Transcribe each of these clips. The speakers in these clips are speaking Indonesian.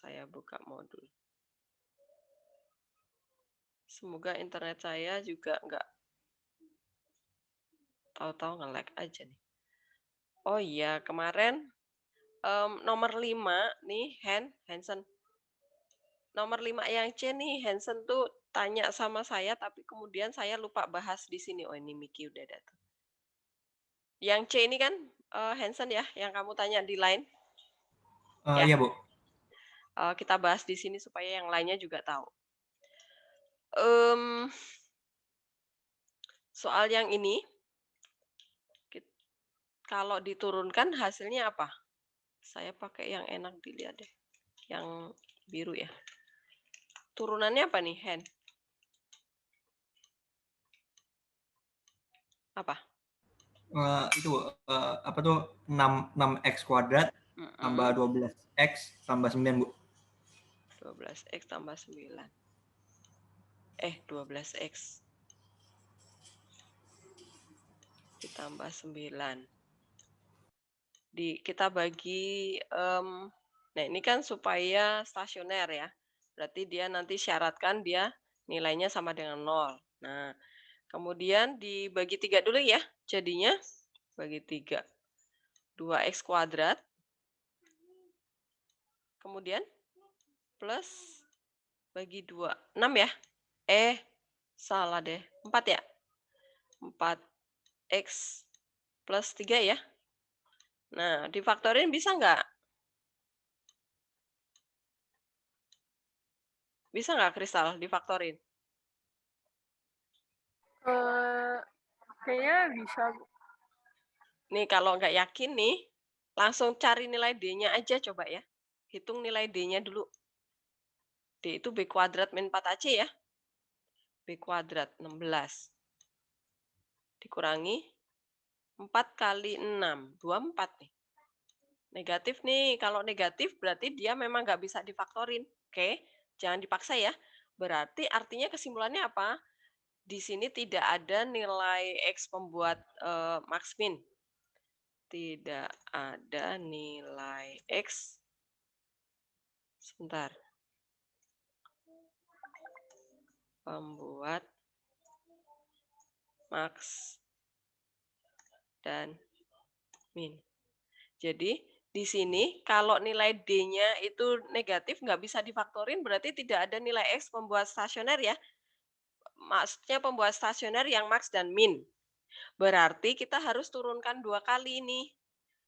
Saya buka modul. Semoga internet saya juga nggak tahu-tahu nge-lag aja nih. Oh iya, kemarin nomor 5 nih Hansen. Nomor 5 yang C nih Hansen tuh tanya sama saya tapi kemudian saya lupa bahas di sini. Oh ini Miki udah datang. Yang C ini kan Hansen ya, yang kamu tanya di line. Ya. Iya, Bu. Kita bahas di sini supaya yang lainnya juga tahu. Soal yang ini, kalau diturunkan hasilnya apa? Saya pakai yang enak dilihat deh, yang biru ya. Turunannya apa nih, Hen? Apa? Itu apa tuh 6x kuadrat tambah 12x tambah 9, Bu. 12x tambah 9. 12x ditambah 9. Kita bagi, nah ini kan supaya stasioner ya. Berarti dia nanti syaratkan dia nilainya sama dengan 0. Nah, kemudian dibagi 3 dulu ya. Jadinya bagi 3. 2x kuadrat. Kemudian plus bagi 2. 6 ya? Salah deh. 4 ya? 4x plus 3 ya? Nah, difaktorin bisa nggak? Bisa nggak, Kristal, difaktorin? Kayaknya bisa, Bu. Nih, kalau nggak yakin nih, langsung cari nilai D-nya aja coba ya. Hitung nilai D-nya dulu. D itu B kuadrat min 4AC ya. B kuadrat 16. Dikurangi 4 kali 6. 24 nih. Negatif nih. Kalau negatif berarti dia memang nggak bisa difaktorin. Oke, jangan dipaksa ya. Berarti artinya kesimpulannya apa? Di sini tidak ada nilai X pembuat max min. Tidak ada nilai X. Sebentar. Pembuat max dan min. Jadi di sini kalau nilai D-nya itu negatif nggak bisa difaktorin berarti tidak ada nilai X pembuat stasioner ya. Maksudnya pembuat stasioner yang max dan min. Berarti kita harus turunkan 2 kali ini.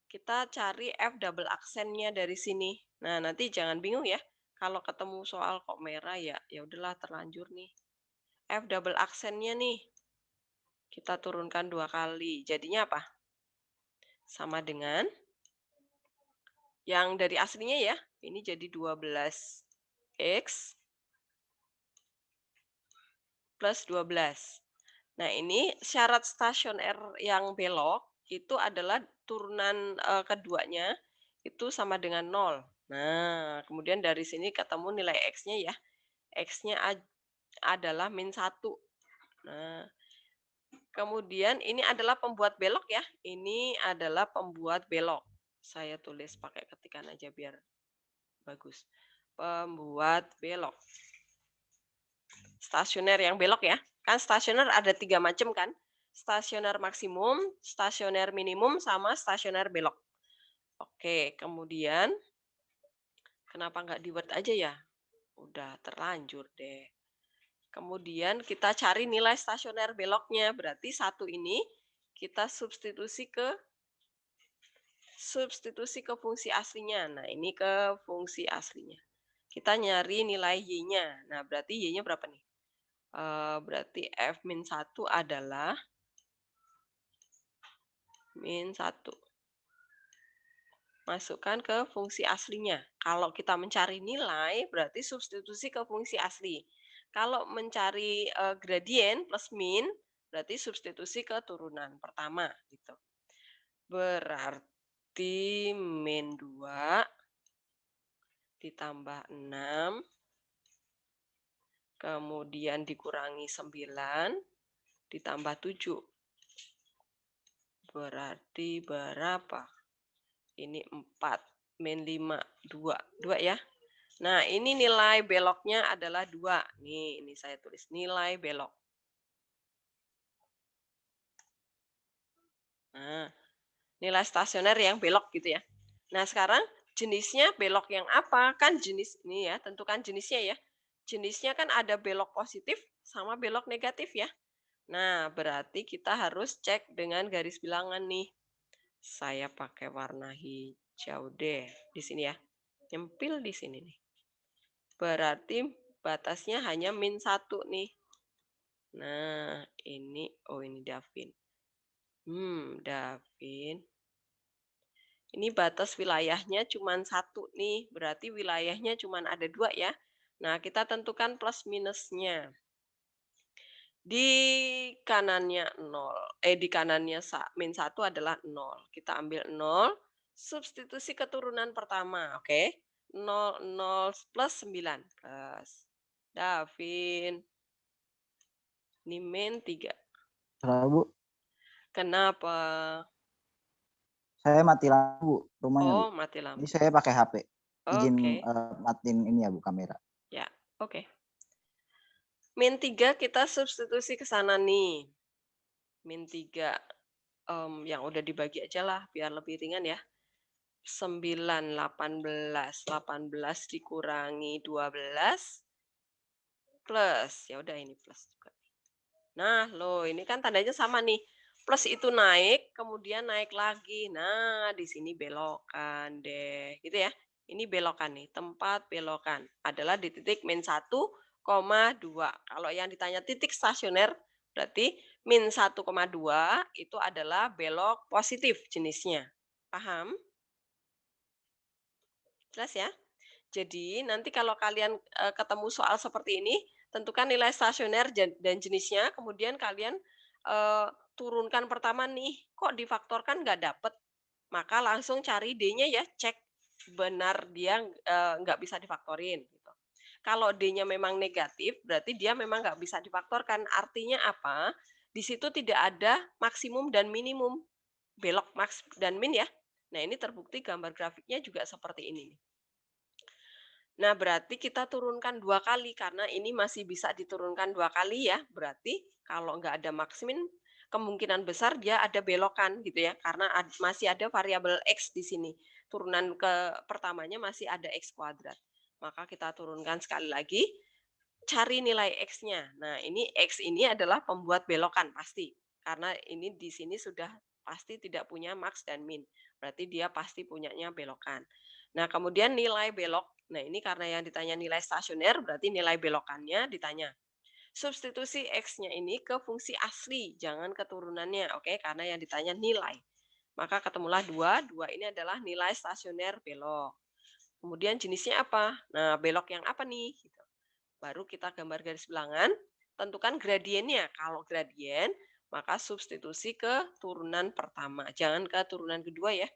Kita cari F double aksennya dari sini. Nah, nanti jangan bingung ya. Kalau ketemu soal kok merah ya udahlah terlanjur nih. F double aksennya nih. Kita turunkan 2 kali. Jadinya apa? Sama dengan yang dari aslinya ya. Ini jadi 12x plus 12. Nah, ini syarat stasioner yang belok itu adalah turunan keduanya itu sama dengan 0. Nah, kemudian dari sini ketemu nilai X-nya ya. X-nya adalah min 1. Nah, kemudian ini adalah pembuat belok ya. Ini adalah pembuat belok. Saya tulis pakai ketikan aja biar bagus. Pembuat belok. Stasioner yang belok ya. Kan stasioner ada 3 macam kan. Stasioner maksimum, stasioner minimum, sama stasioner belok. Oke, kemudian kenapa nggak di Word aja ya? Udah terlanjur deh. Kemudian kita cari nilai stasioner beloknya. Berarti 1 ini kita substitusi ke fungsi aslinya. Nah, ini ke fungsi aslinya. Kita nyari nilai Y-nya. Nah, berarti Y-nya berapa nih? Berarti F-1 adalah min 1. Masukkan ke fungsi aslinya. Kalau kita mencari nilai, berarti substitusi ke fungsi asli. Kalau mencari gradien plus min, berarti substitusi ke turunan pertama. Gitu. Berarti min 2 ditambah 6, kemudian dikurangi 9, ditambah 7. Berarti berapa? Ini 4, min 5, 2. 2 ya. Nah, ini nilai beloknya adalah 2. Nih, ini saya tulis nilai belok. Nah, nilai stasioner yang belok gitu ya. Nah, sekarang jenisnya belok yang apa? Kan jenis ini ya, tentukan jenisnya ya. Jenisnya kan ada belok positif sama belok negatif ya. Nah, berarti kita harus cek dengan garis bilangan nih. Saya pakai warna hijau deh di sini ya. Nyempil di sini nih. Berarti batasnya hanya -1 nih. Nah, ini Davin. Davin. Ini batas wilayahnya cuma 1 nih, berarti wilayahnya cuma ada 2 ya. Nah, kita tentukan plus minusnya. Di kanannya 0, di kanannya -1 adalah 0. Kita ambil 0, substitusi keturunan pertama, oke. 0, 0 plus 9. Plus. Davin. Ini -3. Salah, Bu. Kenapa? Saya mati lampu rumahnya, Bu. Oh, mati lampu. Ini saya pakai HP. Izin Oke. matiin ini ya, Bu, kamera. Ya, oke. -3 kita substitusi ke sana nih. -3 yang udah dibagi aja lah biar lebih ringan ya. 9, 18. 18 dikurangi 12 plus. Ya udah ini plus juga. Nah, loh ini kan tandanya sama nih. Plus itu naik, kemudian naik lagi. Nah, di sini belokan deh. Gitu ya. Ini belokan nih, tempat belokan adalah di titik -1,2. Kalau yang ditanya titik stasioner, berarti -1,2 itu adalah belok positif jenisnya. Paham? Jelas ya? Jadi nanti kalau kalian ketemu soal seperti ini, tentukan nilai stasioner dan jenisnya, kemudian kalian turunkan pertama nih, kok difaktorkan nggak dapet, maka langsung cari D-nya ya, cek benar dia nggak bisa difaktorin. Gitu. Kalau D-nya memang negatif, berarti dia memang nggak bisa difaktorkan. Artinya apa? Di situ tidak ada maksimum dan minimum, belok max dan min ya. Nah ini terbukti gambar grafiknya juga seperti ini. Nah, berarti kita turunkan 2 kali karena ini masih bisa diturunkan 2 kali ya. Berarti kalau nggak ada maksimin, kemungkinan besar dia ada belokan gitu ya. Karena masih ada variabel X di sini. Turunan ke pertamanya masih ada X kuadrat. Maka kita turunkan sekali lagi, cari nilai X-nya. Nah, ini X ini adalah pembuat belokan pasti. Karena ini di sini sudah pasti tidak punya max dan min. Berarti dia pasti punyanya belokan. Nah, kemudian nilai belok. Nah, ini karena yang ditanya nilai stasioner, berarti nilai belokannya ditanya. Substitusi X-nya ini ke fungsi asli, jangan keturunannya, oke? Karena yang ditanya nilai. Maka ketemulah 2. 2 ini adalah nilai stasioner belok. Kemudian jenisnya apa? Nah, belok yang apa nih? Gitu. Baru kita gambar garis bilangan, tentukan gradiennya. Kalau gradien, maka substitusi ke turunan pertama. Jangan ke turunan kedua ya.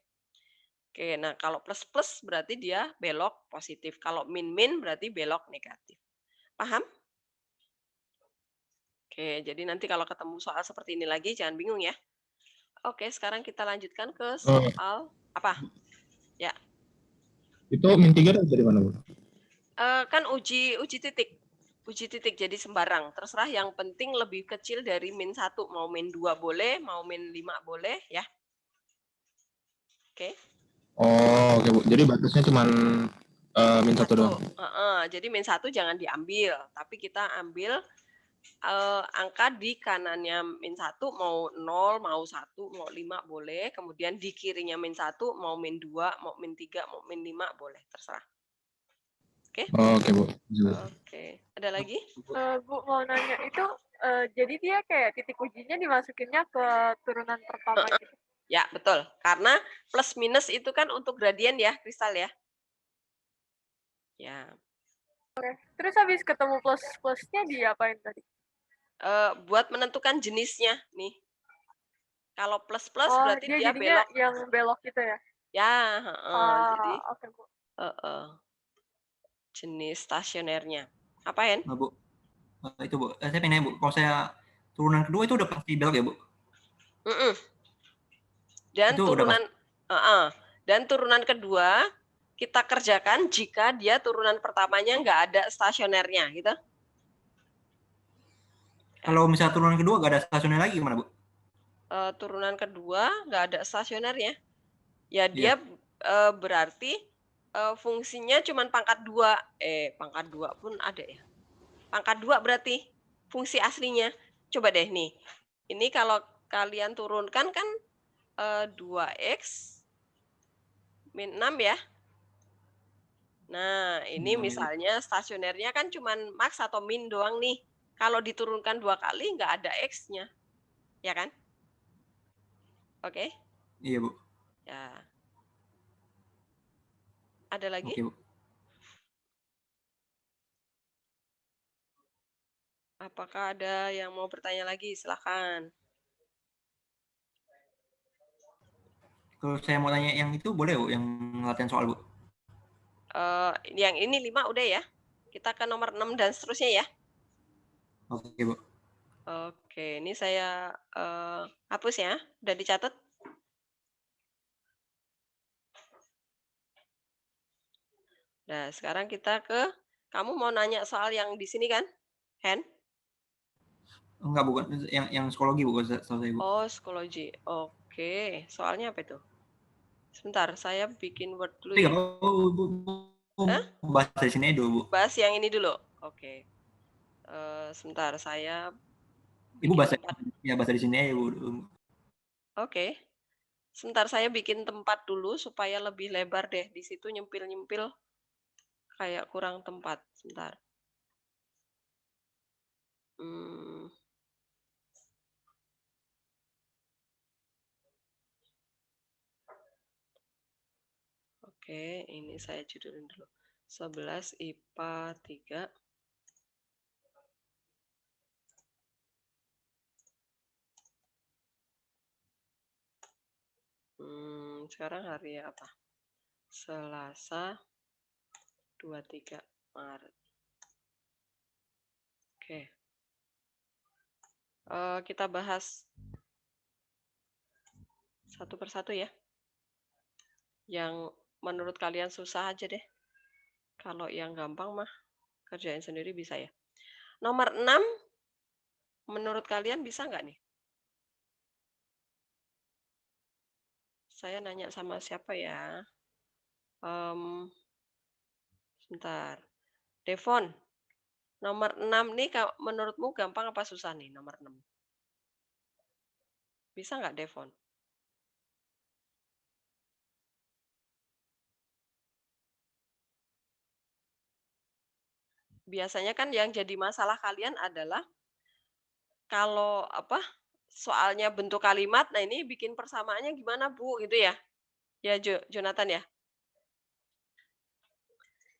Oke, nah kalau plus-plus berarti dia belok positif. Kalau min-min berarti belok negatif. Paham? Oke, jadi nanti kalau ketemu soal seperti ini lagi, jangan bingung ya. Oke, sekarang kita lanjutkan ke soal apa? Ya. Itu -3 dari mana, Bu? Kan uji titik. Uji titik jadi sembarang. Terserah yang penting lebih kecil dari -1. Mau -2 boleh, mau -5 boleh ya. Oke. Oh, oke, Bu. Jadi batasnya cuma -1 doang. Jadi -1 jangan diambil, tapi kita ambil angka di kanannya -1 mau 0, mau 1, mau 5 boleh. Kemudian di kirinya -1 mau -2, mau -3, mau -5 boleh, terserah. Oke? Oh, oke, Bu. Oke. Ada lagi? Bu mau nanya itu jadi dia kayak titik ujinya dimasukinnya ke turunan pertama gitu. Ya, betul. Karena plus minus itu kan untuk gradien ya, Kristal ya. Ya. Oke. Terus habis ketemu plus-plusnya diapain tadi? Buat menentukan jenisnya nih. Kalau plus-plus Oh, berarti dia jadinya belok. yang belok gitu ya? Ya, jadi oke, Bu. jenis stasionernya. Apain? Nah, Bu. Itu, Bu. Saya pengen nanya, Bu. Kalau saya turunan kedua itu udah pasti belok ya, Bu? Dan itu turunan dan turunan kedua kita kerjakan jika dia turunan pertamanya nggak ada stasionernya, gitu. Kalau misalnya turunan kedua nggak ada stasioner lagi gimana, Bu? Turunan kedua nggak ada stasionernya. Ya Iya. dia berarti fungsinya cuma pangkat 2. Pangkat 2 pun ada ya. Pangkat 2 berarti fungsi aslinya. Coba deh nih. Ini kalau kalian turunkan kan 2x min 6 ya. Nah, ini misalnya stasionernya kan cuma max atau min doang nih. Kalau diturunkan 2 kali nggak ada x-nya. Ya kan? Oke? Iya, Bu. Ya. Ada lagi? Oke, Bu. Apakah ada yang mau bertanya lagi? Silahkan. Kalau saya mau tanya yang itu boleh, Bu, yang latihan soal, Bu? Yang ini 5 udah ya. Kita ke nomor 6 dan seterusnya ya. Oke, Bu. Oke, ini saya hapus ya. Udah dicatat? Nah, sekarang kita ke, kamu mau nanya soal yang di sini kan? Hen? Enggak, bukan. Yang psikologi, Bu, setahu saya, Bu. Oh, psikologi. Oke, soalnya apa itu? Sebentar, saya bikin Word dulu Tapi ya. nggak apa-apa, Bu. Hah? Bahas dari sini dulu, Bu. Bahas yang ini dulu. Oke. Sebentar, saya Ibu bikin bahas tempat. ya bahas dari sini aja, Bu. Oke. Sebentar, saya bikin tempat dulu supaya lebih lebar deh. Di situ nyempil-nyempil kayak kurang tempat. Sebentar. Oke, ini saya judulin dulu. 11 IPA 3. Sekarang hari apa? Selasa 23 Maret. Oke. Kita bahas satu persatu ya. Yang menurut kalian susah aja deh. Kalau yang gampang mah kerjain sendiri bisa ya. Nomor 6, menurut kalian bisa nggak nih? Saya nanya sama siapa ya? Sebentar. Devon, nomor 6 nih menurutmu gampang apa susah nih nomor 6? Bisa nggak Devon? Biasanya kan yang jadi masalah kalian adalah kalau apa soalnya bentuk kalimat, nah ini bikin persamaannya gimana Bu gitu ya? Ya Jonathan ya?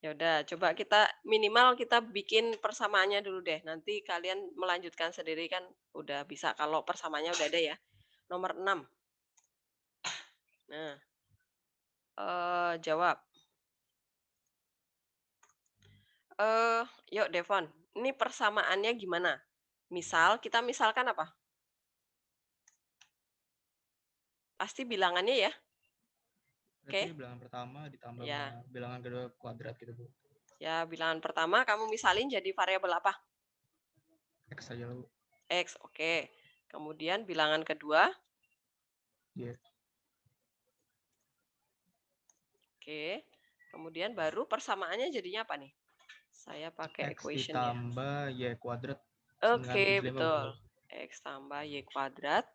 Ya udah, coba kita minimal kita bikin persamaannya dulu deh. Nanti kalian melanjutkan sendiri kan udah bisa kalau persamaannya udah ada ya. Nomor 6. Nah, jawab. Yuk Devon, ini persamaannya gimana? Kita misalkan apa? Pasti bilangannya ya. Berarti bilangan pertama ditambah Ya. bilangan kedua kuadrat gitu, Bu. Ya, bilangan pertama kamu misalin jadi variabel apa? X aja, Bu. X, oke. Kemudian bilangan kedua? Y. Oke. Kemudian baru persamaannya jadinya apa nih? Saya pakai X equation ditambah Y kuadrat. Oke, betul. X tambah Y kuadrat.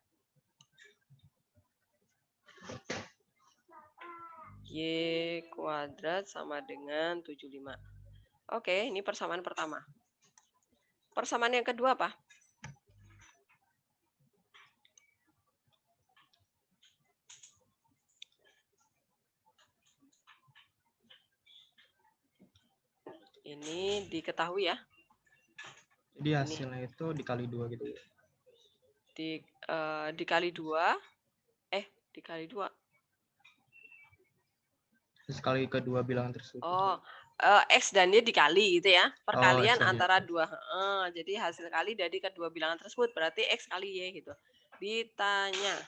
Y kuadrat sama dengan 75. Oke, ini persamaan pertama. Persamaan yang kedua apa? Ini diketahui ya. Jadi hasilnya itu dikali 2 gitu. Dikali 2. Dikali 2. Terus kali kedua bilangan tersebut. Oh, X dan Y dikali gitu ya. Perkalian X antara dua. Jadi hasil kali dari kedua bilangan tersebut berarti X kali Y gitu. Ditanya.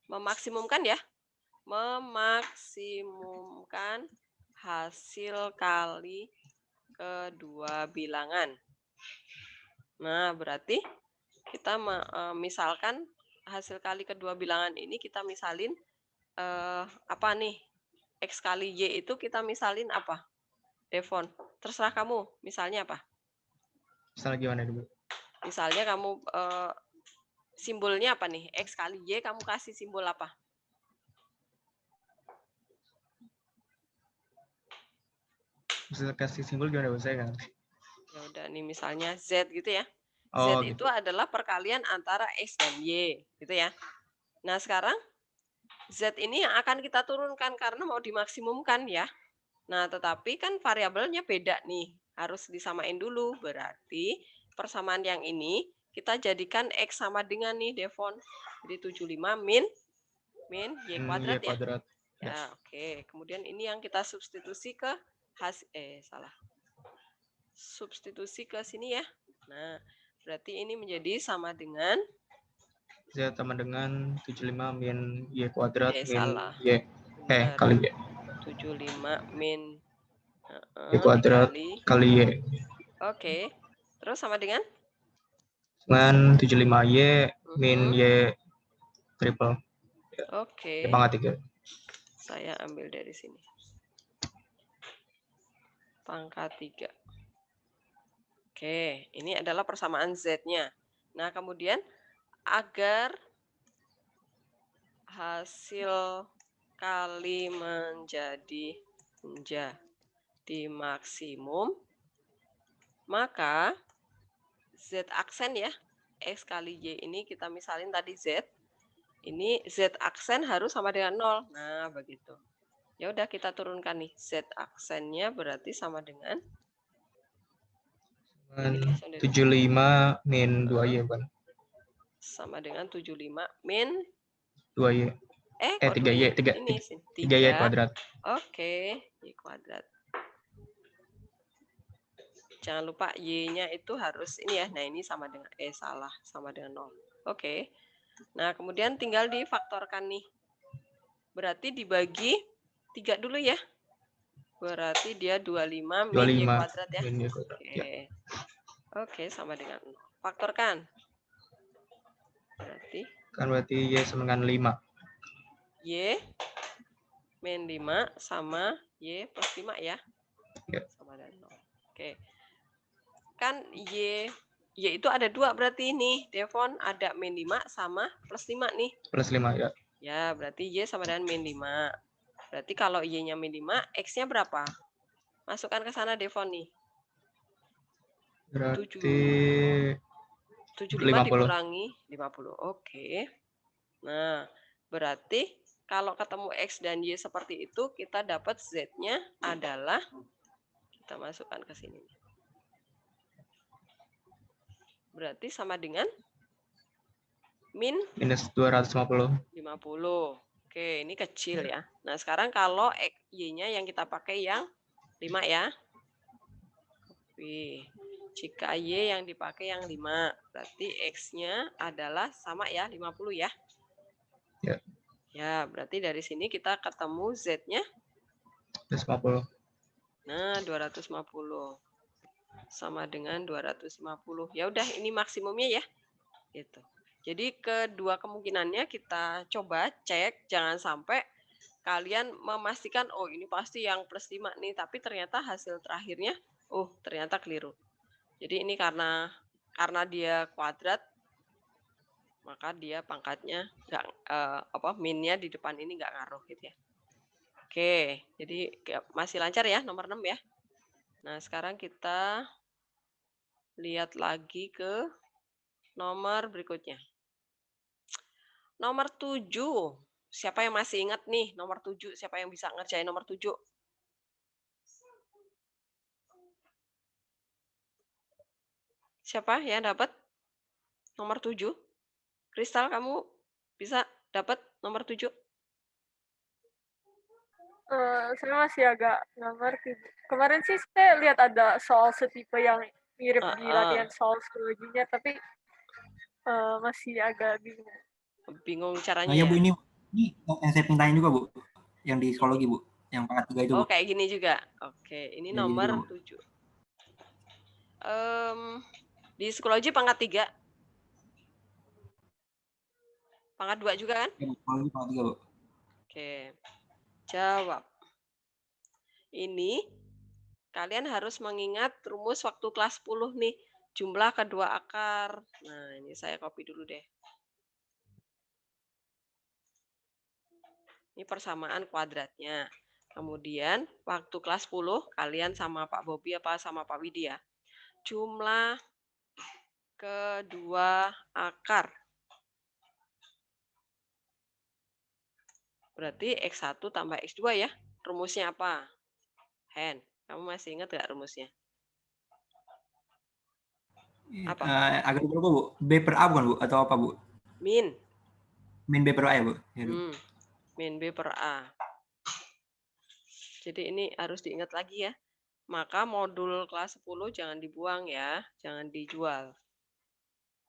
Memaksimumkan ya. memaksimumkan hasil kali kedua bilangan. Nah, berarti kita misalkan hasil kali kedua bilangan ini kita misalin apa nih? X kali Y itu kita misalin apa? Devon, terserah kamu. Misalnya apa? Misalnya gimana dulu? Misalnya kamu simbolnya apa nih? X kali Y kamu kasih simbol apa? Bisa kasih simbol gimana, Bu? Saya nggak ngerti. Ya udah nih misalnya Z gitu ya. Oh, Z gitu. itu adalah perkalian antara X dan Y gitu ya. Nah, sekarang Z ini yang akan kita turunkan karena mau dimaksimumkan ya. Nah, tetapi kan variabelnya beda nih. Harus disamain dulu. Berarti persamaan yang ini kita jadikan X sama dengan nih Devon. Jadi 75 min Y kuadrat Y kuadrat. ya. Ya, oke. Kemudian ini yang kita substitusi ke substitusi ke sini ya. Nah, berarti ini menjadi sama dengan Z sama dengan 75 min Y kuadrat min salah. Y. Benar. Kali Y. 75 min Y kuadrat kali Y. Oke. Terus sama dengan? Dengan 75Y min Y triple. Oke. Y pangkat 3. Saya ambil dari sini. Pangkat 3. Oke, ini adalah persamaan Z-nya. Nah, kemudian agar hasil kali menjadi maksimum, maka Z aksen ya, X kali Y ini kita misalin tadi Z, ini Z aksen harus sama dengan 0. Nah, begitu. Ya udah kita turunkan nih, Z aksennya berarti sama dengan 75 min 2Y, Bang. Sama dengan 75 min 2Y. 3Y, 3Y kuadrat. Oke, Y kuadrat. Jangan lupa Y-nya itu harus ini ya. Nah, ini sama dengan sama dengan 0. Oke. Nah, kemudian tinggal difaktorkan nih. Berarti dibagi 3 dulu ya. Berarti dia 25 min Y kuadrat ya. Min Y kuadrat. Oke. Ya. Oke, sama dengan 0. Faktorkan. Berarti Y sama dengan 5. Y min 5 sama Y plus 5 ya. Ya. Sama dengan 0. Oke. Kan Y itu ada 2 berarti ini. Devon ada min 5 sama plus 5 nih. Plus 5 ya. Ya, berarti Y sama dengan min 5. Berarti kalau Y-nya min 5, X-nya berapa? Masukkan ke sana Devon nih. Berarti 75 dikurangi 50. Oke. Nah, berarti kalau ketemu X dan Y seperti itu, kita dapat Z-nya adalah, kita masukkan ke sini. Berarti sama dengan minus 250. 50. Oke, ini kecil ya. Nah, sekarang kalau Y-nya yang kita pakai yang 5 ya. Oke. Jika Y yang dipakai yang 5, berarti X-nya adalah sama ya, 50 ya. Ya. Ya, berarti dari sini kita ketemu Z-nya 250. Nah, 250. Sama dengan 250. Ya udah, ini maksimumnya ya. Gitu. Jadi kedua kemungkinannya kita coba cek, jangan sampai kalian memastikan oh ini pasti yang plus 5 nih, tapi ternyata hasil terakhirnya ternyata keliru. Jadi ini karena dia kuadrat, maka dia pangkatnya minnya di depan ini nggak ngaruh gitu ya. Oke, jadi masih lancar ya nomor 6 ya. Nah, sekarang kita lihat lagi ke nomor berikutnya. Nomor 7. Siapa yang masih ingat nih nomor 7? Siapa yang bisa ngerjain nomor 7? Siapa yang dapat nomor 7? Kristal, kamu bisa dapat nomor 7? Saya masih agak nggak ngerti. Kemarin sih saya lihat ada soal setipe yang mirip di latihan soal psikologinya, tapi masih agak bingung. Bingung caranya ya, Bu, ini Ini yang saya pintain juga, Bu. Yang di psikologi, Bu. Yang pangkat 3 itu, Bu. Oh, kayak gini juga. Oke, ini Kayak gini nomor juga, Bu. 7. Di psikologi pangkat 3. Pangkat 2 juga kan? Ya, Bu. Psikologi pangkat 3, Bu. Oke. Jawab. Ini kalian harus mengingat rumus waktu kelas 10 nih. Jumlah kedua akar. Nah, ini saya copy dulu deh. Ini persamaan kuadratnya. Kemudian waktu kelas 10 kalian sama Pak Bobi apa sama Pak Widi ya. Jumlah kedua akar. Berarti X1 tambah X2 ya. Rumusnya apa? Hen, kamu masih ingat nggak rumusnya? Apa? Agak berapa, Bu? B per A bukan, Bu? Atau apa, Bu? Min. Min B per A ya, Bu? Ya, Min B per A. Jadi ini harus diingat lagi ya. Maka modul kelas 10 jangan dibuang ya. Jangan dijual.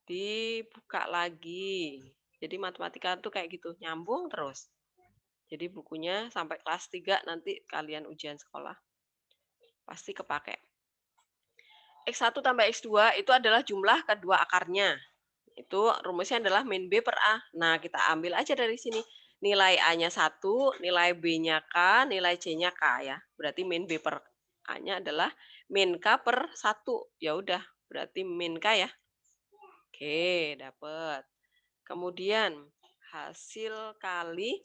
Dibuka lagi. Jadi matematika itu kayak gitu. Nyambung terus. Jadi bukunya sampai kelas 3 nanti kalian ujian sekolah. Pasti kepake. X1 tambah X2 itu adalah jumlah kedua akarnya. Itu rumusnya adalah min B per A. Nah, kita ambil aja dari sini. Nilai A-nya 1, nilai B-nya K, nilai C-nya K ya. Berarti min B per A-nya adalah min K per 1. Ya udah, berarti min K ya. Oke, dapat. Kemudian hasil kali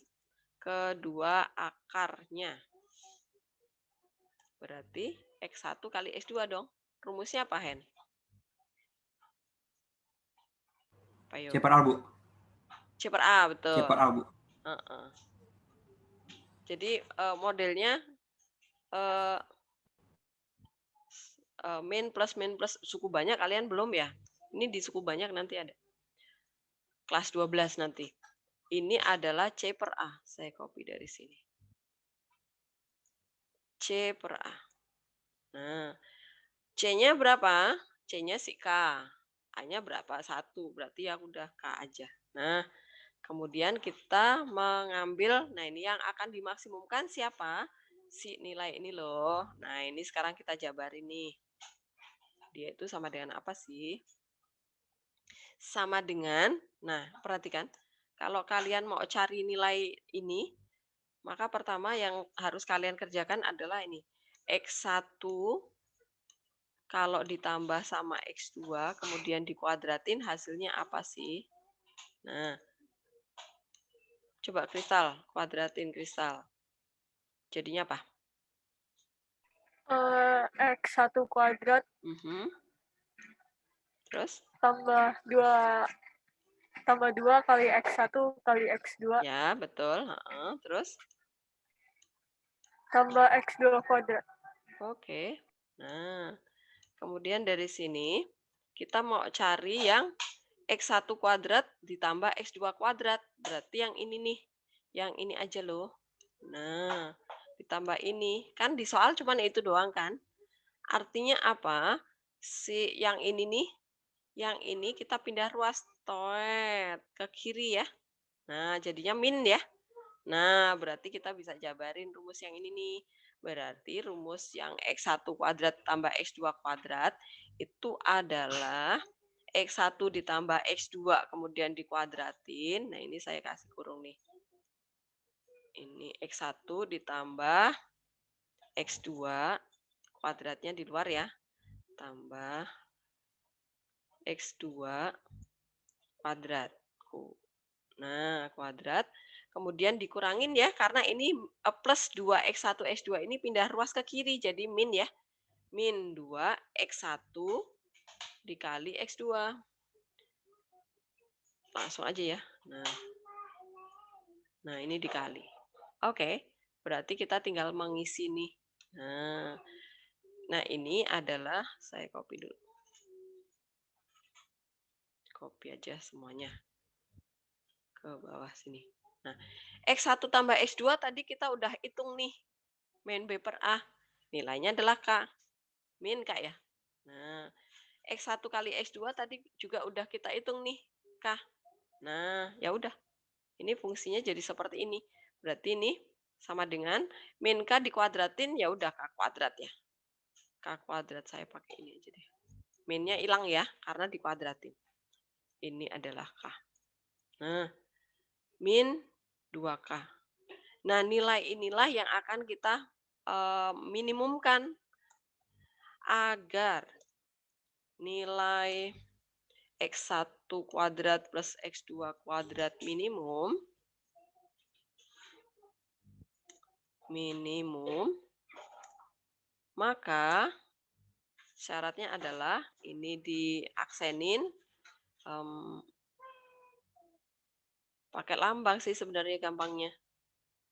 kedua akarnya. Berarti X1 kali X2 dong. Rumusnya apa, Hen? Ayo. C per A, Bu. C per A, betul. C per A, Bu. Jadi modelnya min plus suku banyak kalian belum ya? Ini di suku banyak nanti ada. Kelas 12 nanti. Ini adalah C per A. Saya copy dari sini. C per A. Nah, C-nya berapa? C-nya si K. A-nya berapa? 1. Berarti ya udah K aja. Nah, kemudian kita mengambil, nah ini yang akan dimaksimumkan siapa? Si nilai ini loh. Nah, ini sekarang kita jabarin nih. Dia itu sama dengan apa sih? Sama dengan, nah perhatikan, kalau kalian mau cari nilai ini, maka pertama yang harus kalian kerjakan adalah ini. X1 kalau ditambah sama X2, kemudian dikuadratin, hasilnya apa sih? Nah, coba Kristal, kuadratin Kristal. Jadinya apa? X1 kuadrat Terus? tambah 2 kali X1 kali X2. Ya, betul. Terus? Tambah X2 kuadrat. Oke. Nah, kemudian dari sini kita mau cari yang X1 kuadrat ditambah X2 kuadrat. Berarti yang ini nih. Yang ini aja loh. Nah, ditambah ini. Kan di soal cuma itu doang kan? Artinya apa? Si yang ini nih, yang ini kita pindah ruas toet ke kiri ya. Nah, jadinya min ya. Nah, berarti kita bisa jabarin rumus yang ini nih. Berarti rumus yang X1 kuadrat tambah X2 kuadrat itu adalah X1 ditambah X2 kemudian dikuadratin. Nah, ini saya kasih kurung nih. Ini X1 ditambah X2 kuadratnya di luar ya. Tambah X2 kuadrat. Nah, kuadrat. Kemudian dikurangin ya, karena ini plus 2X1, X2 ini pindah ruas ke kiri. Jadi min ya. Min 2X1 dikali X2. Langsung aja ya. Nah ini dikali. Oke, berarti kita tinggal mengisi nih. Nah ini adalah, saya copy dulu. Copy aja semuanya ke bawah sini. Nah, X1 tambah X2 tadi kita udah hitung nih. Min B per A. Nilainya adalah K. Min K ya. Nah, X1 kali X2 tadi juga udah kita hitung nih. K. Nah, ya udah. Ini fungsinya jadi seperti ini. Berarti ini sama dengan min K dikuadratin, ya udah K kuadrat ya. K kuadrat saya pakai ini aja deh. Minnya hilang ya, karena dikuadratin. Ini adalah K. Nah, min 2K. Nah, nilai inilah yang akan kita minimumkan agar nilai X1 kuadrat plus X2 kuadrat minimum, maka syaratnya adalah ini diaksenin, pakai lambang sih sebenarnya gampangnya.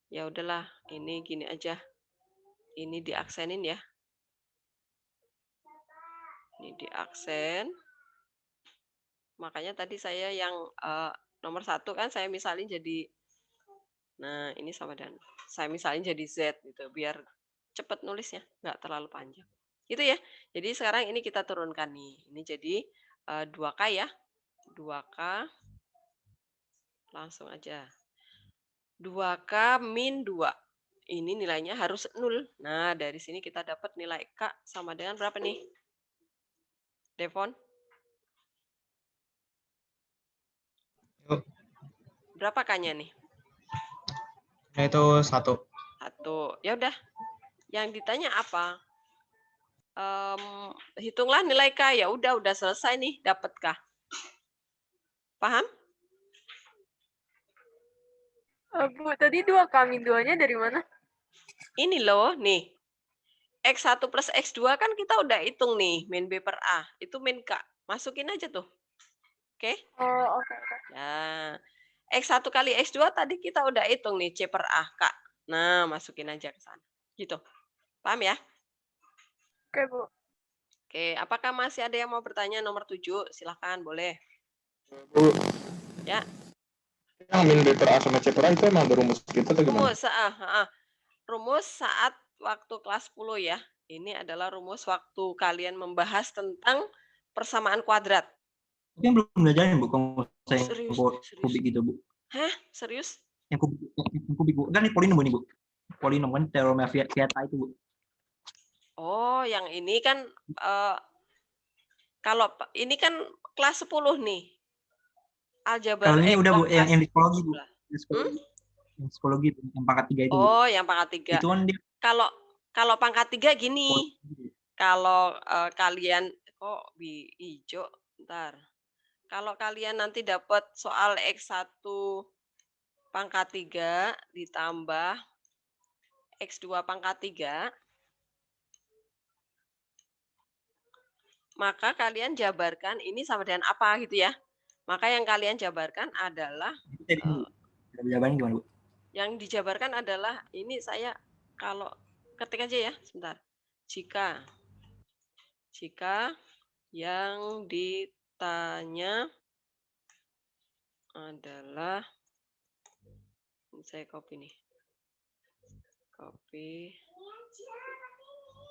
Ya udahlah, ini gini aja. Ini diaksenin ya. Ini diaksen. Makanya tadi saya yang nomor 1 kan saya misalin jadi, nah ini sama dan saya misalin jadi Z gitu, biar cepat nulisnya, nggak terlalu panjang. Gitu ya. Jadi sekarang ini kita turunkan nih. Ini jadi 2K ya. 2K. Langsung aja. 2K min 2. Ini nilainya harus 0. Nah, dari sini kita dapat nilai K sama dengan berapa nih? Devon? Berapa K-nya nih? Itu 1. 1. Ya udah. Yang ditanya apa? Hitunglah nilai K. Ya udah selesai nih, dapat K. Paham? Bu, tadi 2K min 2-nya dari mana? Ini loh, nih. X1 plus X2 kan kita udah hitung nih, min B per A. Itu min K. Masukin aja tuh. Oke? Oh, oke. Nah, X1 kali X2 tadi kita udah hitung nih, C per A, K. Nah, masukin aja ke sana. Gitu. Paham ya? Oke, Bu. Oke, apakah masih ada yang mau bertanya nomor 7? Silahkan, boleh. Bu, Ya. yang min B per A sama C per A itu emang ada rumus gitu atau gimana? Rumus saat waktu kelas 10 ya. Ini adalah rumus waktu kalian membahas tentang persamaan kuadrat. Tapi yang belum belajarin, Bu, kalau saya Serius? kubik gitu, Bu. Hah? Serius? Yang kubik, Bu. Kan ini polinom ini, Bu. Polinom kan teorema Vieta itu, Bu. Oh, yang ini kan kalau ini kan kelas 10 nih. Aljabar Kalau ini udah, Bu, yang di psikologi, Bu. Yang psikologi itu, yang pangkat 3 itu. Oh, yang pangkat 3. Itu kan dia Kalau pangkat 3 gini. Kalau kalian kok hijau, ntar. Kalau kalian nanti dapat soal X1 pangkat 3 ditambah X2 pangkat 3, maka kalian jabarkan ini sama dengan apa gitu ya. Maka yang kalian jabarkan adalah jawabannya gimana, Bu? yang dijabarkan adalah ini saya kalau ketik aja ya, sebentar. Jika yang ditanya adalah, saya copy nih. Copy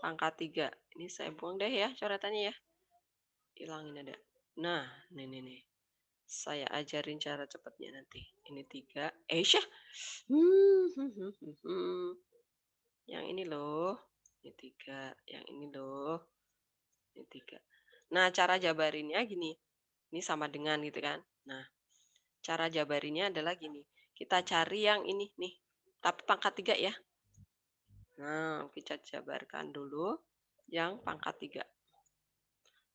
pangkat 3. Ini saya buang deh ya coretannya ya. Hilangin ada. Nah, nih. Saya ajarin cara cepatnya nanti. Ini 3. Syah. Yang ini loh. Ini 3. Yang ini loh. Ini 3. Nah, cara jabarinnya gini. Ini sama dengan gitu kan. Nah, cara jabarinnya adalah gini. Kita cari yang ini nih. Tapi pangkat 3 ya. Nah, kita jabarkan dulu yang pangkat 3.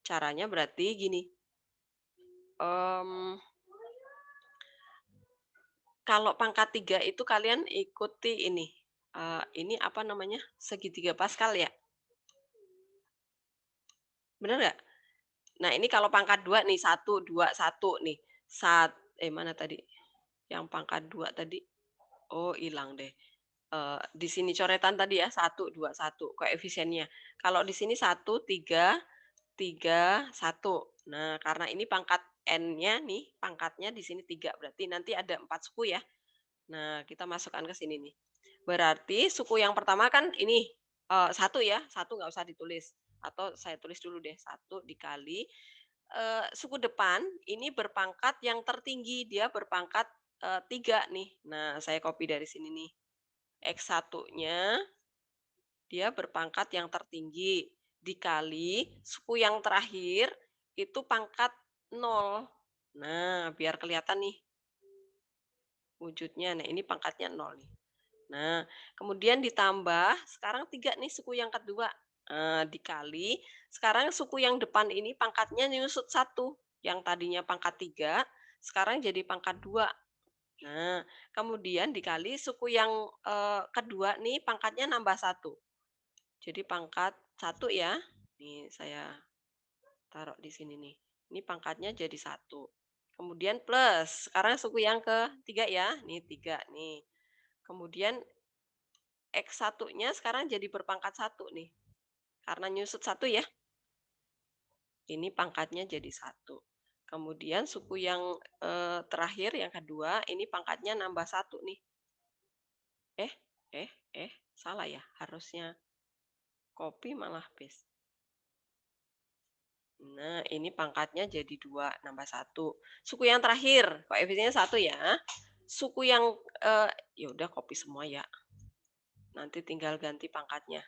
Caranya berarti gini. Kalau pangkat 3 itu kalian ikuti ini. Ini apa namanya? Segitiga Pascal ya? Benar nggak? Nah, ini kalau pangkat 2 nih. 1, 2, 1 nih. Mana tadi? Yang pangkat 2 tadi. Oh, hilang deh. Di sini coretan tadi ya. 1, 2, 1. Koefisiennya. Kalau di sini 1, 3, 3, 1. Nah, karena ini pangkat N-nya nih. Pangkatnya di sini 3. Berarti nanti ada 4 suku ya. Nah, kita masukkan ke sini nih. Berarti suku yang pertama kan ini 1 ya. 1 nggak usah ditulis. Atau saya tulis dulu deh. 1 dikali. Suku depan ini berpangkat yang tertinggi. Dia berpangkat 3 nih. Nah, saya copy dari sini nih. X1-nya dia berpangkat yang tertinggi dikali suku yang terakhir itu pangkat 0. Nah, biar kelihatan nih wujudnya. Nah, ini pangkatnya 0 nih. Nah, kemudian ditambah sekarang 3 nih suku yang kedua. Dikali sekarang suku yang depan ini pangkatnya nyusut 1. Yang tadinya pangkat 3 sekarang jadi pangkat 2. Nah, kemudian dikali suku yang kedua nih pangkatnya nambah 1. Jadi pangkat 1 ya. Nih saya taruh di sini nih. Ini pangkatnya jadi 1. Kemudian plus. Sekarang suku yang ketiga ya. Nih 3 nih. Kemudian X1-nya sekarang jadi berpangkat 1 nih. Karena nyusut 1 ya. Ini pangkatnya jadi 1. Kemudian suku yang terakhir, yang kedua, ini pangkatnya nambah 1 nih. Salah ya. Harusnya copy malah paste. Nah, ini pangkatnya jadi 2, nambah 1. Suku yang terakhir, koefisiennya 1 ya. Suku yang, ya udah copy semua ya. Nanti tinggal ganti pangkatnya.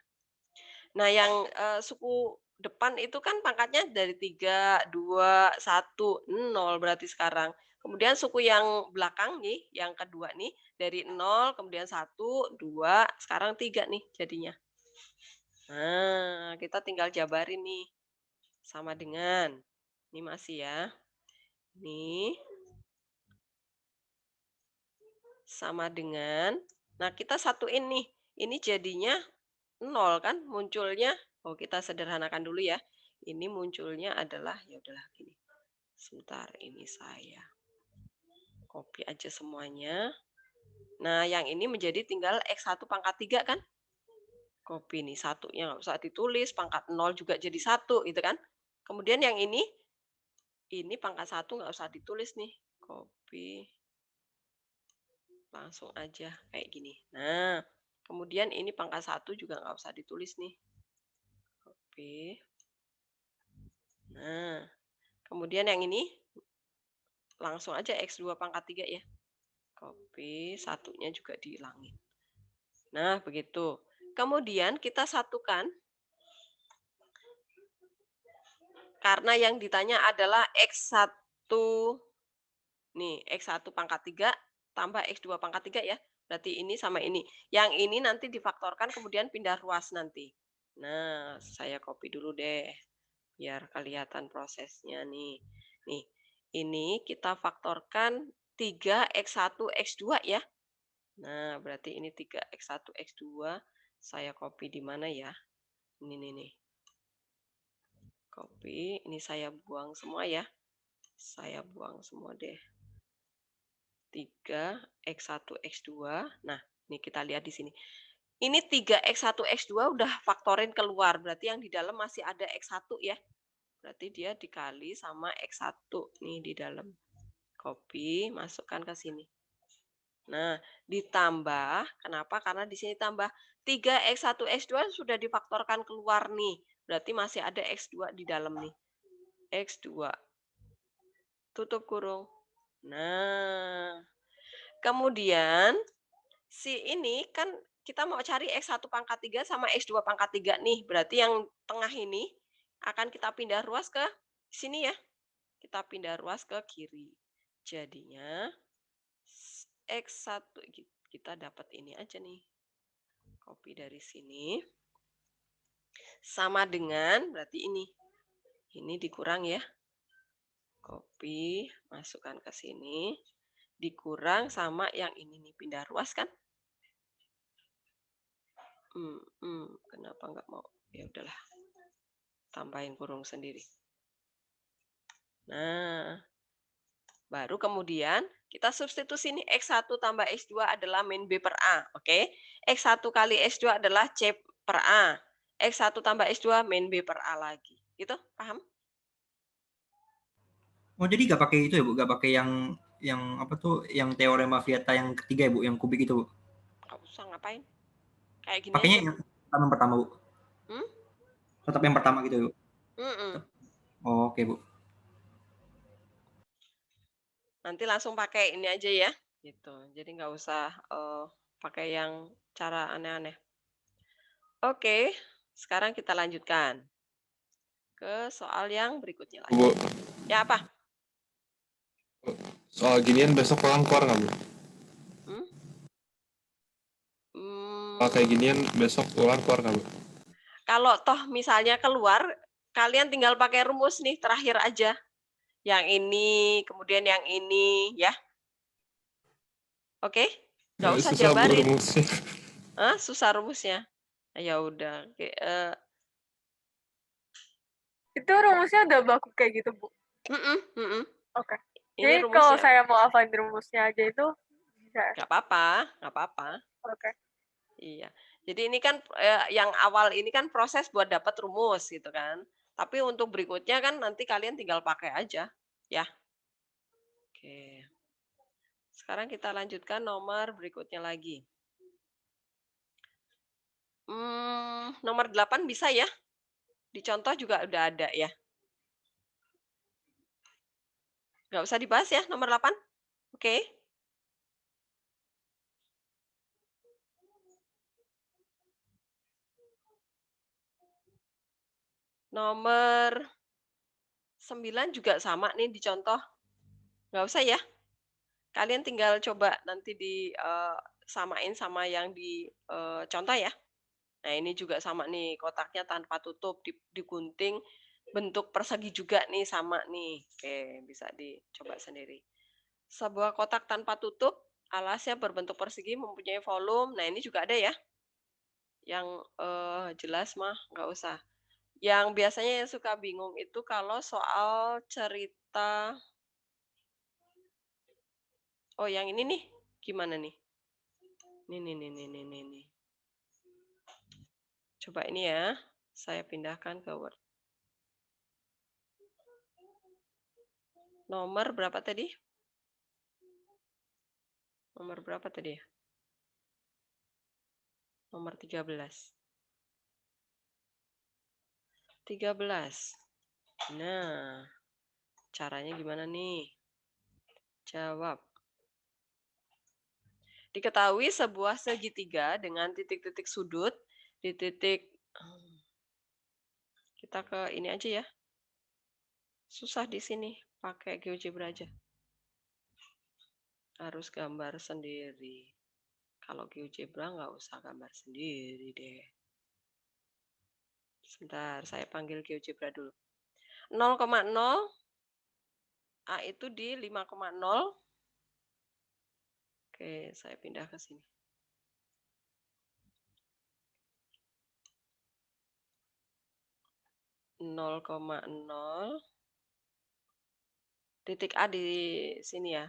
Nah, yang suku depan itu kan pangkatnya dari 3, 2, 1, 0 berarti sekarang. Kemudian suku yang belakang nih, yang kedua nih, dari 0, kemudian 1, 2, sekarang 3 nih jadinya. Nah, kita tinggal jabarin nih. Sama dengan, ini masih ya. Ini sama dengan, nah kita satuin nih. Ini jadinya 0 kan munculnya. Oh, kita sederhanakan dulu ya. Ini munculnya adalah, ya udahlah gini. Sebentar, ini saya copy aja semuanya. Nah, yang ini menjadi tinggal X1 pangkat 3 kan? Copy nih, satunya nggak usah ditulis, pangkat 0 juga jadi 1 gitu kan. Kemudian yang ini pangkat 1 nggak usah ditulis nih. Copy. Langsung aja kayak gini. Nah, kemudian ini pangkat 1 juga nggak usah ditulis nih. Copy. Nah, kemudian yang ini langsung aja X2 pangkat 3 ya. Copy, satunya juga dihilangin. Nah, begitu. Kemudian kita satukan. Karena yang ditanya adalah X1. Nih, X1 pangkat 3 tambah X2 pangkat 3 ya. Berarti ini sama ini. Yang ini nanti difaktorkan kemudian pindah ruas nanti. Nah, saya copy dulu deh. Biar kelihatan prosesnya nih. Nih, ini kita faktorkan 3x1 x2 ya. Nah, berarti ini 3x1 x2. Saya copy di mana ya? Ini nih. Copy, ini saya buang semua ya. Saya buang semua deh. 3x1 x2. Nah, ini kita lihat di sini. Ini 3x1 x2 udah faktorin keluar. Berarti yang di dalam masih ada x1 ya. Berarti dia dikali sama X1 nih di dalam. Copy, masukkan ke sini. Nah, ditambah, kenapa? Karena di sini tambah 3x1 x2 sudah difaktorkan keluar nih. Berarti masih ada x2 di dalam nih. X2. Tutup kurung. Nah, kemudian si ini kan kita mau cari X1 pangkat 3 sama X2 pangkat 3 nih. Berarti yang tengah ini akan kita pindah ruas ke sini ya. Kita pindah ruas ke kiri. Jadinya X1 kita dapat ini aja nih. Copy dari sini. Sama dengan berarti ini. Ini dikurang ya. Copy, masukkan ke sini. Dikurang sama yang ini nih, pindah ruas kan? Kenapa nggak mau? Ya udahlah. Tambahin kurung sendiri. Nah, baru kemudian kita substitusi ini X1 tambah X2 adalah min B per A. Oke. X1 kali X2 adalah C per A. X1 tambah X2 min B per A lagi. Gitu, paham? Oh, jadi nggak pakai itu ya, Bu? Nggak pakai yang apa tuh, yang teorema Vieta yang ketiga ya, Bu? Yang kubik itu, Bu? Nggak usah, ngapain? Kayak gini Pakainya aja. yang pertama, Bu? Tetap yang pertama gitu, Bu? Oh, oke, Bu. Nanti langsung pakai ini aja ya. Gitu. Jadi nggak usah pakai yang cara aneh-aneh. Oke, sekarang kita lanjutkan ke soal yang berikutnya lagi. Bu, Ya apa? soal ginian besok pulang keluar nggak, Bu? Kalau kayak ginian besok pulang keluar nggak, Bu? Kalau toh misalnya keluar, kalian tinggal pakai rumus nih terakhir aja. Yang ini, kemudian yang ini, ya. Oke? Nggak usah Susah, Bu, jabarin. rumusnya. Susah rumusnya. Ya udah. Itu rumusnya udah baku kayak gitu, Bu? Oke. Jadi kalau saya mau hafalin rumusnya aja itu bisa? Nggak apa-apa, nggak apa-apa. Oke. Iya. Jadi ini kan yang awal ini kan proses buat dapat rumus gitu kan. Tapi untuk berikutnya kan nanti kalian tinggal pakai aja, ya. Oke. Sekarang kita lanjutkan nomor berikutnya lagi. Nomor 8 bisa ya? Di contoh juga udah ada ya. Nggak usah dibahas ya nomor 8? Oke. Nomor 9 juga sama nih di contoh. Nggak usah ya. Kalian tinggal coba nanti disamain sama yang di contoh ya. Nah ini juga sama nih, kotaknya tanpa tutup, digunting, bentuk persegi juga nih sama nih. Oke, bisa dicoba sendiri. Sebuah kotak tanpa tutup, alasnya berbentuk persegi, mempunyai volume. Nah ini juga ada ya. Yang jelas mah nggak usah. Yang biasanya yang suka bingung itu kalau soal cerita. Oh yang ini nih, gimana nih? Nih. Coba ini ya, saya pindahkan ke Word. Nomor berapa tadi? Nomor berapa tadi ya? Nomor 13. 13. Nah, caranya gimana nih? Jawab. Diketahui sebuah segitiga dengan titik-titik sudut di titik. Kita ke ini aja ya. Susah di sini, pakai GeoGebra aja. Harus gambar sendiri. Kalau GeoGebra nggak usah gambar sendiri deh. Sebentar, saya panggil GeoGebra dulu. 0,0 A itu di 5,0. Oke, saya pindah ke sini. 0,0 titik A di sini ya.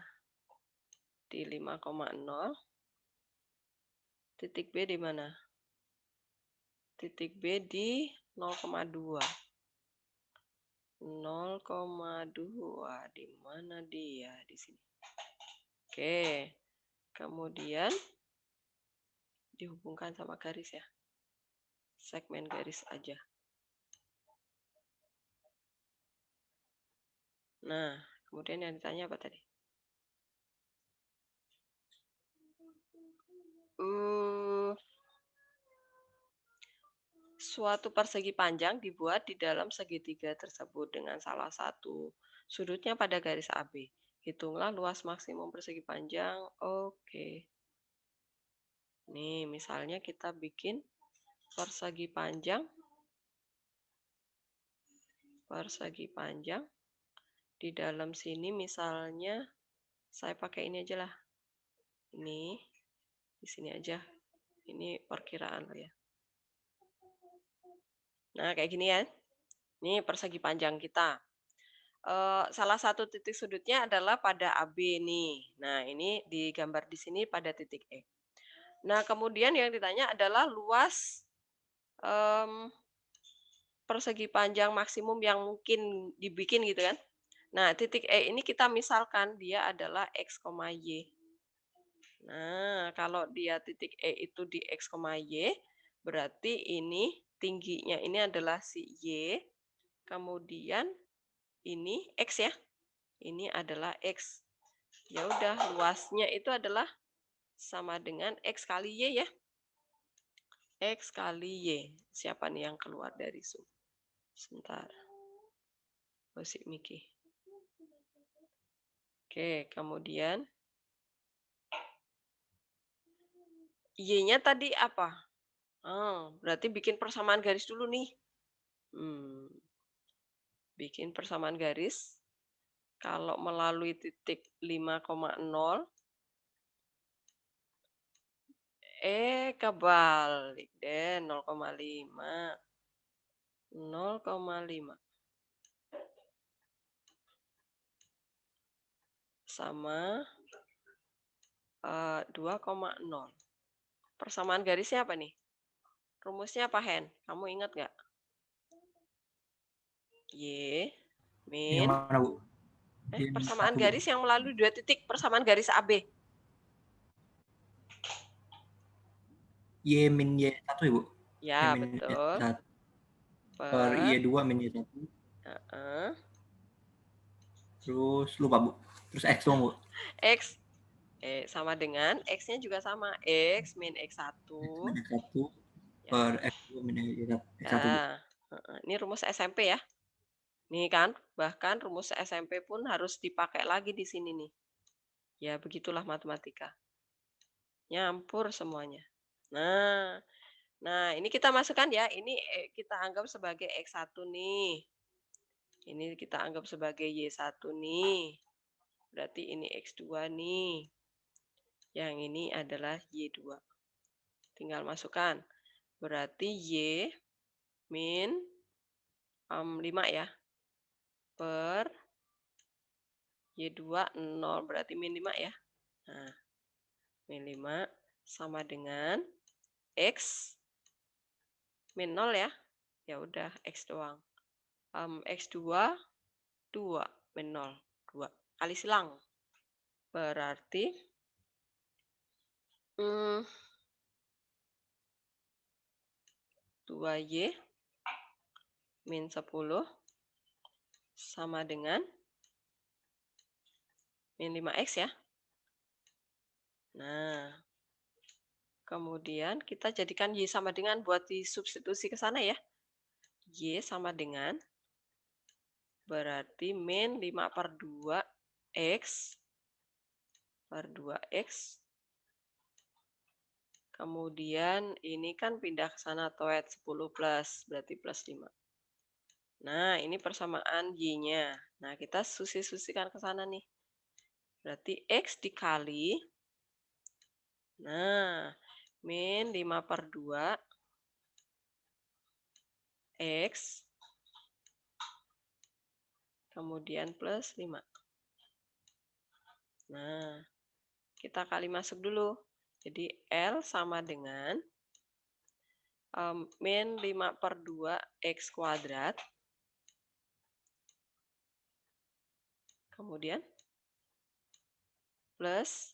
Di 5,0. Titik B di mana? Titik B di 0,2. 0,2 di mana dia? Di sini. Oke. Kemudian dihubungkan sama garis ya. Segmen garis aja. Nah, kemudian yang ditanya apa tadi? Suatu persegi panjang dibuat di dalam segitiga tersebut dengan salah satu sudutnya pada garis AB. Hitunglah luas maksimum persegi panjang. Oke. Nih, misalnya kita bikin persegi panjang. Persegi panjang. Di dalam sini misalnya saya pakai ini aja lah. Ini di sini aja. Ini perkiraan lo ya. Nah, kayak gini ya. Ini persegi panjang kita. Salah satu titik sudutnya adalah pada AB nih. Nah, ini digambar di sini pada titik E. Nah, kemudian yang ditanya adalah luas persegi panjang maksimum yang mungkin dibikin gitu kan. Nah, titik E ini kita misalkan dia adalah X, Y. Nah, kalau dia titik E itu di X, Y, berarti ini tingginya ini adalah si Y, kemudian ini X ya. Ini adalah X. Ya udah, luasnya itu adalah sama dengan X kali Y ya. X kali Y. Siapa nih yang keluar dari Zoom? Sebentar. Musik Miki. Oke, kemudian Y-nya tadi apa? Berarti bikin persamaan garis dulu nih. Bikin persamaan garis. Kalau melalui titik 5,0, kebalik deh, 0,5. 0,5. Sama 2,0. Persamaan garisnya apa nih? Rumusnya apa, Hen? Kamu ingat nggak? Y min. Yang mana, Bu? Persamaan garis yang melalui 2 titik, persamaan garis AB. Y min Y1 ya, Bu? Ya, Y min betul. Y1 per Y2 min Y1. Terus lupa, Bu. Terus X dong, Bu. X sama dengan X-nya juga sama. X min X1. X1 per X2 min X1, Bu. Ini rumus SMP ya. Nih kan, bahkan rumus SMP pun harus dipakai lagi di sini nih. Ya, begitulah matematika. Nyampur semuanya. Nah, ini kita masukkan ya. Ini kita anggap sebagai X1 nih. Ini kita anggap sebagai Y1 nih. Berarti ini X2 nih. Yang ini adalah Y2. Tinggal masukkan. Berarti Y min 5 ya. Per Y2 0. Berarti min 5 ya. Nah, min 5 sama dengan X min 0 ya. Ya udah, X doang. X2 2 min 0. 2 kali silang. Berarti 2Y min 10 sama dengan min 5X ya. Nah, kemudian kita jadikan Y sama dengan buat disubstitusi ke sana ya. Y sama dengan berarti min 5 per 2X per 2X. Kemudian ini kan pindah ke sana toet 10 plus, berarti plus 5. Nah, ini persamaan Y-nya. Nah, kita susi-susikan ke sana nih. Berarti X dikali. Nah, min 5 per 2 X. Kemudian plus 5. Nah, kita kali masuk dulu. Jadi L sama dengan min 5 per 2 X kuadrat. Kemudian plus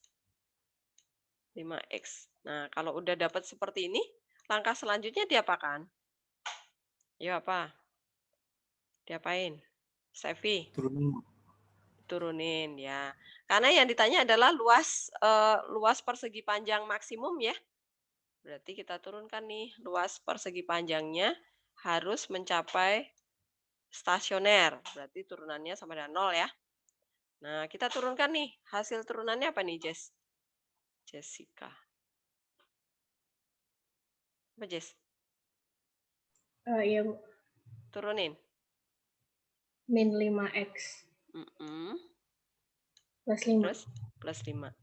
5X. Nah, kalau udah dapat seperti ini, langkah selanjutnya diapakan? Ya apa? Diapain? Sevi? Turunin ya. Karena yang ditanya adalah luas persegi panjang maksimum ya. Berarti kita turunkan nih, luas persegi panjangnya harus mencapai stasioner. Berarti turunannya sama dengan 0 ya. Nah, kita turunkan nih. Hasil turunannya apa nih, Jess? Jessica. Apa, Jess? Iya, Bu. Turunin. Min 5X. Plus 5. Plus 5.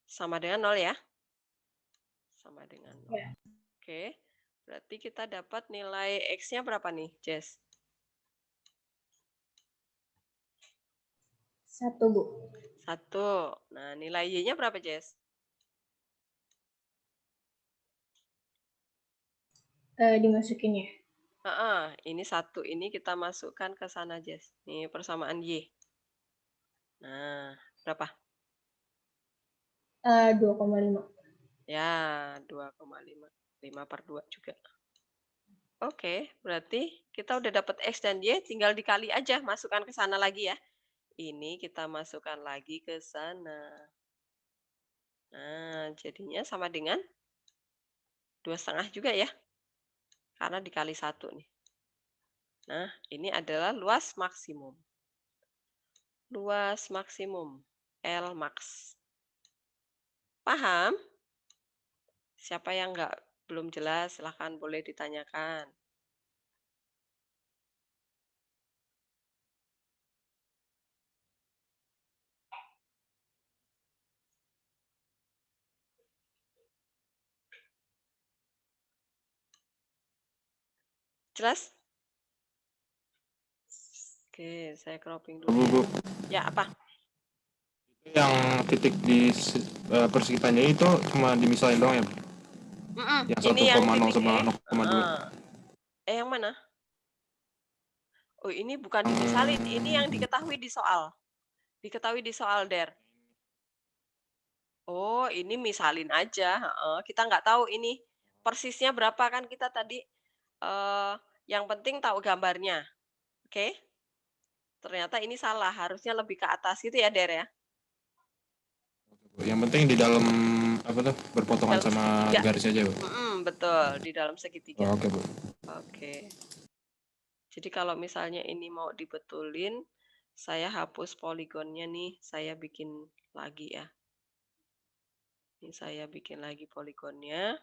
Sama dengan 0 ya? Sama dengan 0. Ya. Oke. Berarti kita dapat nilai X-nya berapa nih, Jess? 1, Bu. 1. Nah, nilai Y-nya berapa, Jess? Dimasukin ya? Ini 1. Ini kita masukkan ke sana, Jess. Ini persamaan Y. Nah, berapa? 2,5. Ya, 2,5. 5 per 2 juga. Oke, berarti kita udah dapat X dan Y, tinggal dikali aja, masukkan ke sana lagi ya. Ini kita masukkan lagi ke sana. Nah, jadinya sama dengan 2,5 juga ya. Karena dikali 1 nih. Nah, ini adalah luas maksimum. Luas maksimum, L max. Paham? Siapa yang belum jelas, silahkan boleh ditanyakan. Jelas? Oke, saya cropping dulu. Bu. Ya, apa? Yang titik di persekitarnya itu cuma dimisalin doang ya, Bu? Yang 1,0 sama 0,2. Yang mana? Oh, ini bukan dimisalin, ini yang diketahui di soal. Diketahui di soal, Der. Oh, ini misalin aja. Kita nggak tahu ini persisnya berapa kan kita tadi. Yang penting tahu gambarnya. Oke? Ternyata ini salah. Harusnya lebih ke atas gitu ya, Der ya. Yang penting di dalam berpotongan dalam sama segitiga. Garis aja, Bu. Betul, di dalam segitiga. Oke, Bu. Oke. Jadi kalau misalnya ini mau dibetulin, saya hapus poligonnya nih, saya bikin lagi ya. Ini saya bikin lagi poligonnya.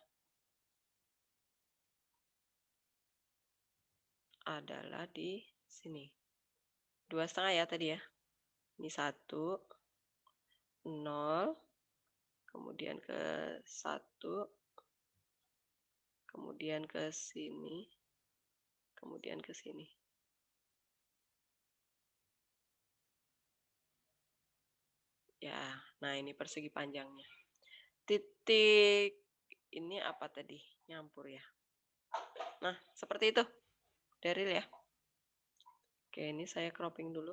Adalah di sini. 2,5 ya tadi ya. Ini 1, 0, kemudian ke 1, kemudian ke sini, kemudian ke sini. Ya, nah ini persegi panjangnya. Titik ini apa tadi? Nyampur ya. Nah, seperti itu. Daryl ya. Oke, ini saya cropping dulu.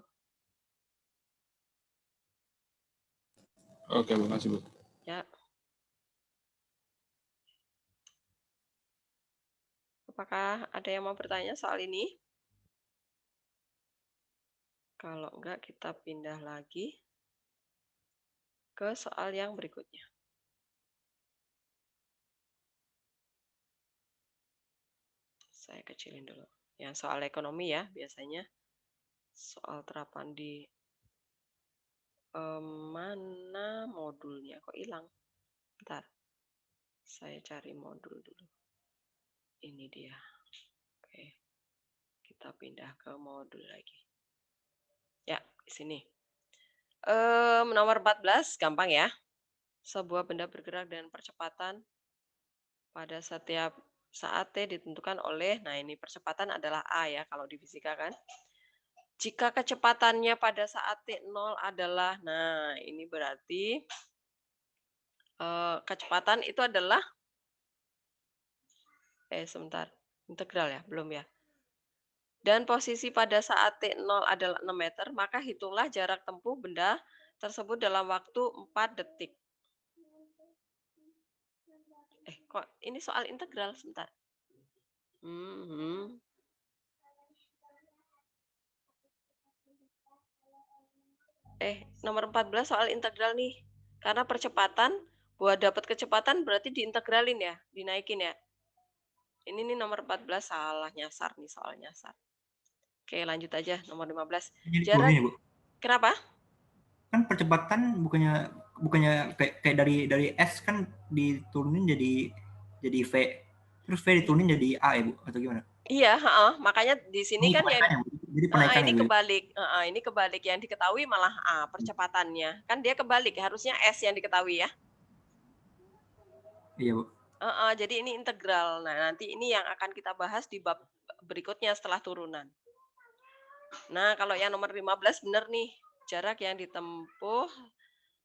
Oke, makasih, Bu. Ya. Apakah ada yang mau bertanya soal ini? Kalau enggak, kita pindah lagi ke soal yang berikutnya. Saya kecilin dulu. Yang soal ekonomi ya, biasanya. Soal terapan di mana modulnya? Kok hilang? Bentar. Saya cari modul dulu. Ini dia. Oke. Kita pindah ke modul lagi. Ya, di sini. Nomor 14, gampang ya. Sebuah benda bergerak dengan percepatan pada setiap saat T ditentukan oleh, nah ini percepatan adalah A ya kalau di fisika kan. Jika kecepatannya pada saat T0 adalah, nah ini berarti kecepatan itu adalah, sebentar, integral ya, belum ya. Dan posisi pada saat T0 adalah 6 meter, maka hitunglah jarak tempuh benda tersebut dalam waktu 4 detik. Kok ini soal integral, sebentar. Nomor 14 soal integral nih. Karena percepatan, buat dapat kecepatan berarti diintegralin ya, dinaikin ya. Ini nih nomor 14 salah nyasar nih soal nyasar. Oke, lanjut aja nomor 15. Jarak. Ya, Bu? Kenapa? Kan percepatan bukannya kayak dari S kan diturunin jadi V. Terus V diturunin jadi A ya, Bu? Atau gimana? Iya, makanya di sini kan yang ini kebalik. Ini kebalik, yang diketahui malah A percepatannya. Kan dia kebalik, harusnya S yang diketahui ya. Iya, Bu. Jadi ini integral. Nah, nanti ini yang akan kita bahas di bab berikutnya setelah turunan. Nah, kalau yang nomor 15 benar nih. Jarak yang ditempuh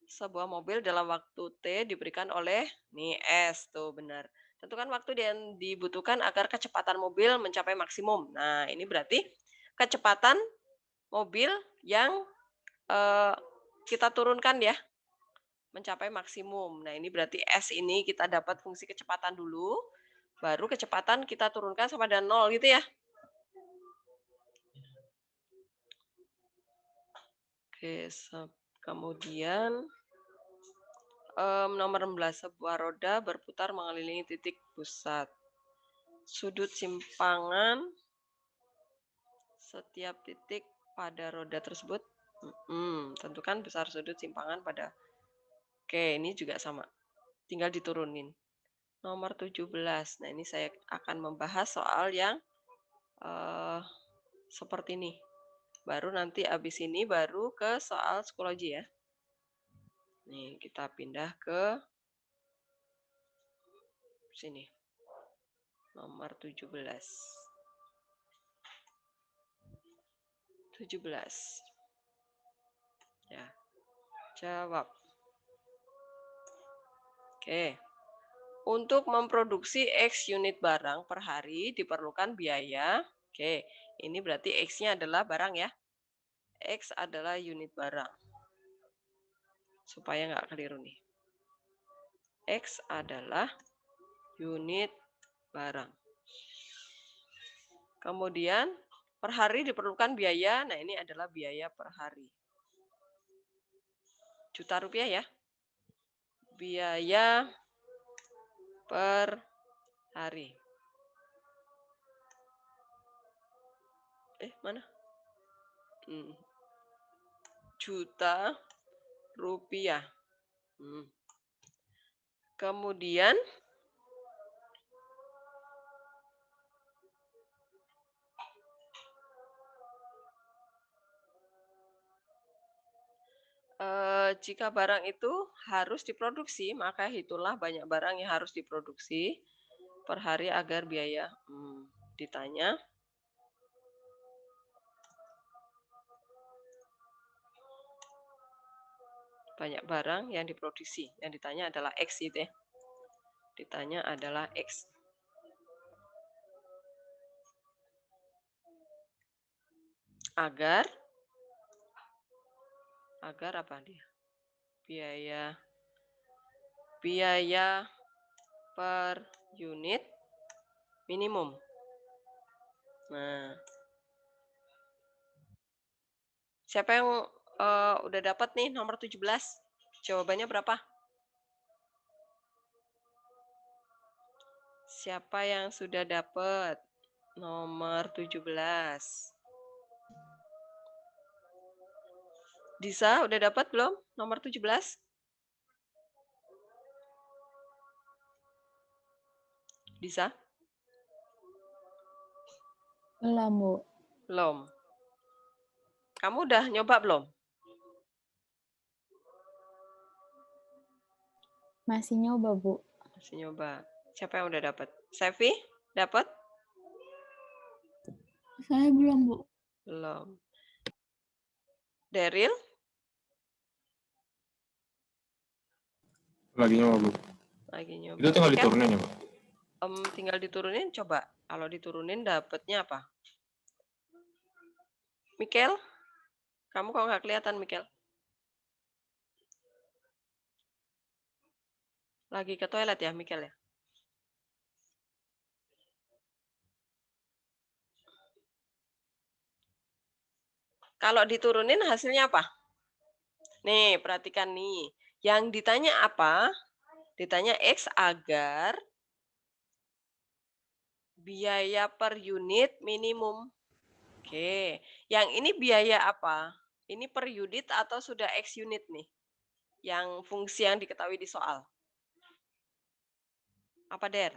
sebuah mobil dalam waktu T diberikan oleh nih S tuh benar. Tentukan waktu yang dibutuhkan agar kecepatan mobil mencapai maksimum. Nah, ini berarti kecepatan mobil yang kita turunkan ya, mencapai maksimum. Nah, ini berarti S ini kita dapat fungsi kecepatan dulu, baru kecepatan kita turunkan sama dengan 0 gitu ya. Oke, kemudian nomor 16, sebuah roda berputar mengelilingi titik pusat. Sudut simpangan setiap titik pada roda tersebut. Tentukan besar sudut simpangan pada. Oke, ini juga sama. Tinggal diturunin. Nomor 17. Nah, ini saya akan membahas soal yang seperti ini. Baru nanti habis ini baru ke soal psikologi ya. Nih, kita pindah ke sini. Nomor 17. 17. Ya. Jawab. Oke. Untuk memproduksi X unit barang per hari diperlukan biaya. Oke, ini berarti X-nya adalah barang ya. X adalah unit barang. Supaya nggak keliru nih. X adalah unit barang. Kemudian per hari diperlukan biaya. Nah, ini adalah biaya per hari. Juta rupiah ya. Biaya per hari. Mana? Juta rupiah. Kemudian jika barang itu harus diproduksi, maka hitunglah banyak barang yang harus diproduksi per hari agar biaya. Ditanya. Banyak barang yang diproduksi. Yang ditanya adalah X itu ya. Ditanya adalah X. Agar apa dia? Biaya per unit minimum. Nah, siapa yang udah dapat nih nomor 17? Jawabannya berapa? Siapa yang sudah dapat nomor 17? Disa, udah dapat belum nomor 17? Disa? Belum, Bu. Belum. Kamu udah nyoba belum? Masih nyoba, Bu. Masih nyoba. Siapa yang udah dapat? Sevi, dapat? Saya belum, Bu. Belum. Daryl? Lagi nyoba, Bu. Lagi nyoba. Itu tinggal diturunin ya, Pak? Tinggal diturunin, coba. Kalau diturunin dapatnya apa? Mikel? Kamu kok nggak kelihatan, Mikel? Lagi ke toilet ya, Mikel ya? Kalau diturunin hasilnya apa? Nih, perhatikan nih. Yang ditanya apa? Ditanya X agar biaya per unit minimum. Oke, yang ini biaya apa? Ini per unit atau sudah X unit nih? Yang fungsi yang diketahui di soal. Apa, Der?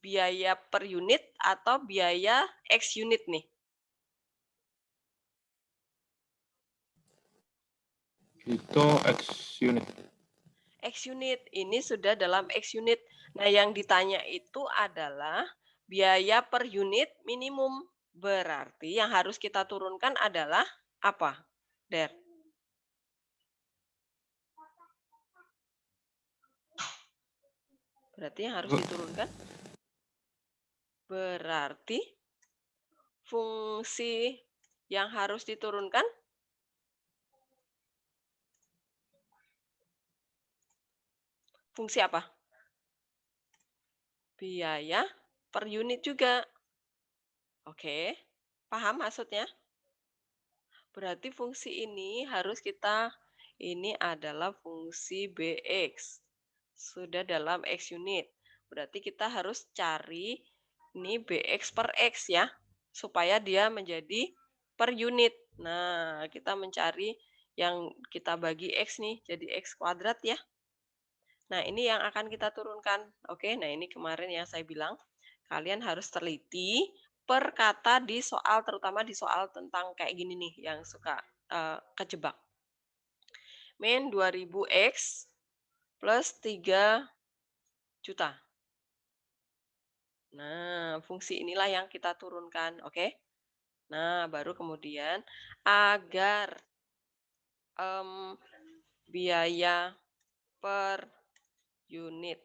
Biaya per unit atau biaya X unit nih? Itu X unit. X unit, ini sudah dalam X unit. Nah, yang ditanya itu adalah biaya per unit minimum. Berarti yang harus kita turunkan adalah apa, Der? Berarti yang harus diturunkan? Berarti fungsi yang harus diturunkan? Fungsi apa? Biaya per unit juga. Oke, paham maksudnya? Berarti fungsi ini harus kita, ini adalah fungsi Bx. Sudah dalam X unit. Berarti kita harus cari ini Bx per X ya. Supaya dia menjadi per unit. Nah, kita mencari yang kita bagi X nih, jadi X kuadrat ya. Nah, ini yang akan kita turunkan. Oke, nah ini kemarin yang saya bilang, kalian harus teliti per kata di soal, terutama di soal tentang kayak gini nih, yang suka kejebak. Min 2000X plus 3 juta. Nah, fungsi inilah yang kita turunkan, oke? Nah, baru kemudian agar biaya per unit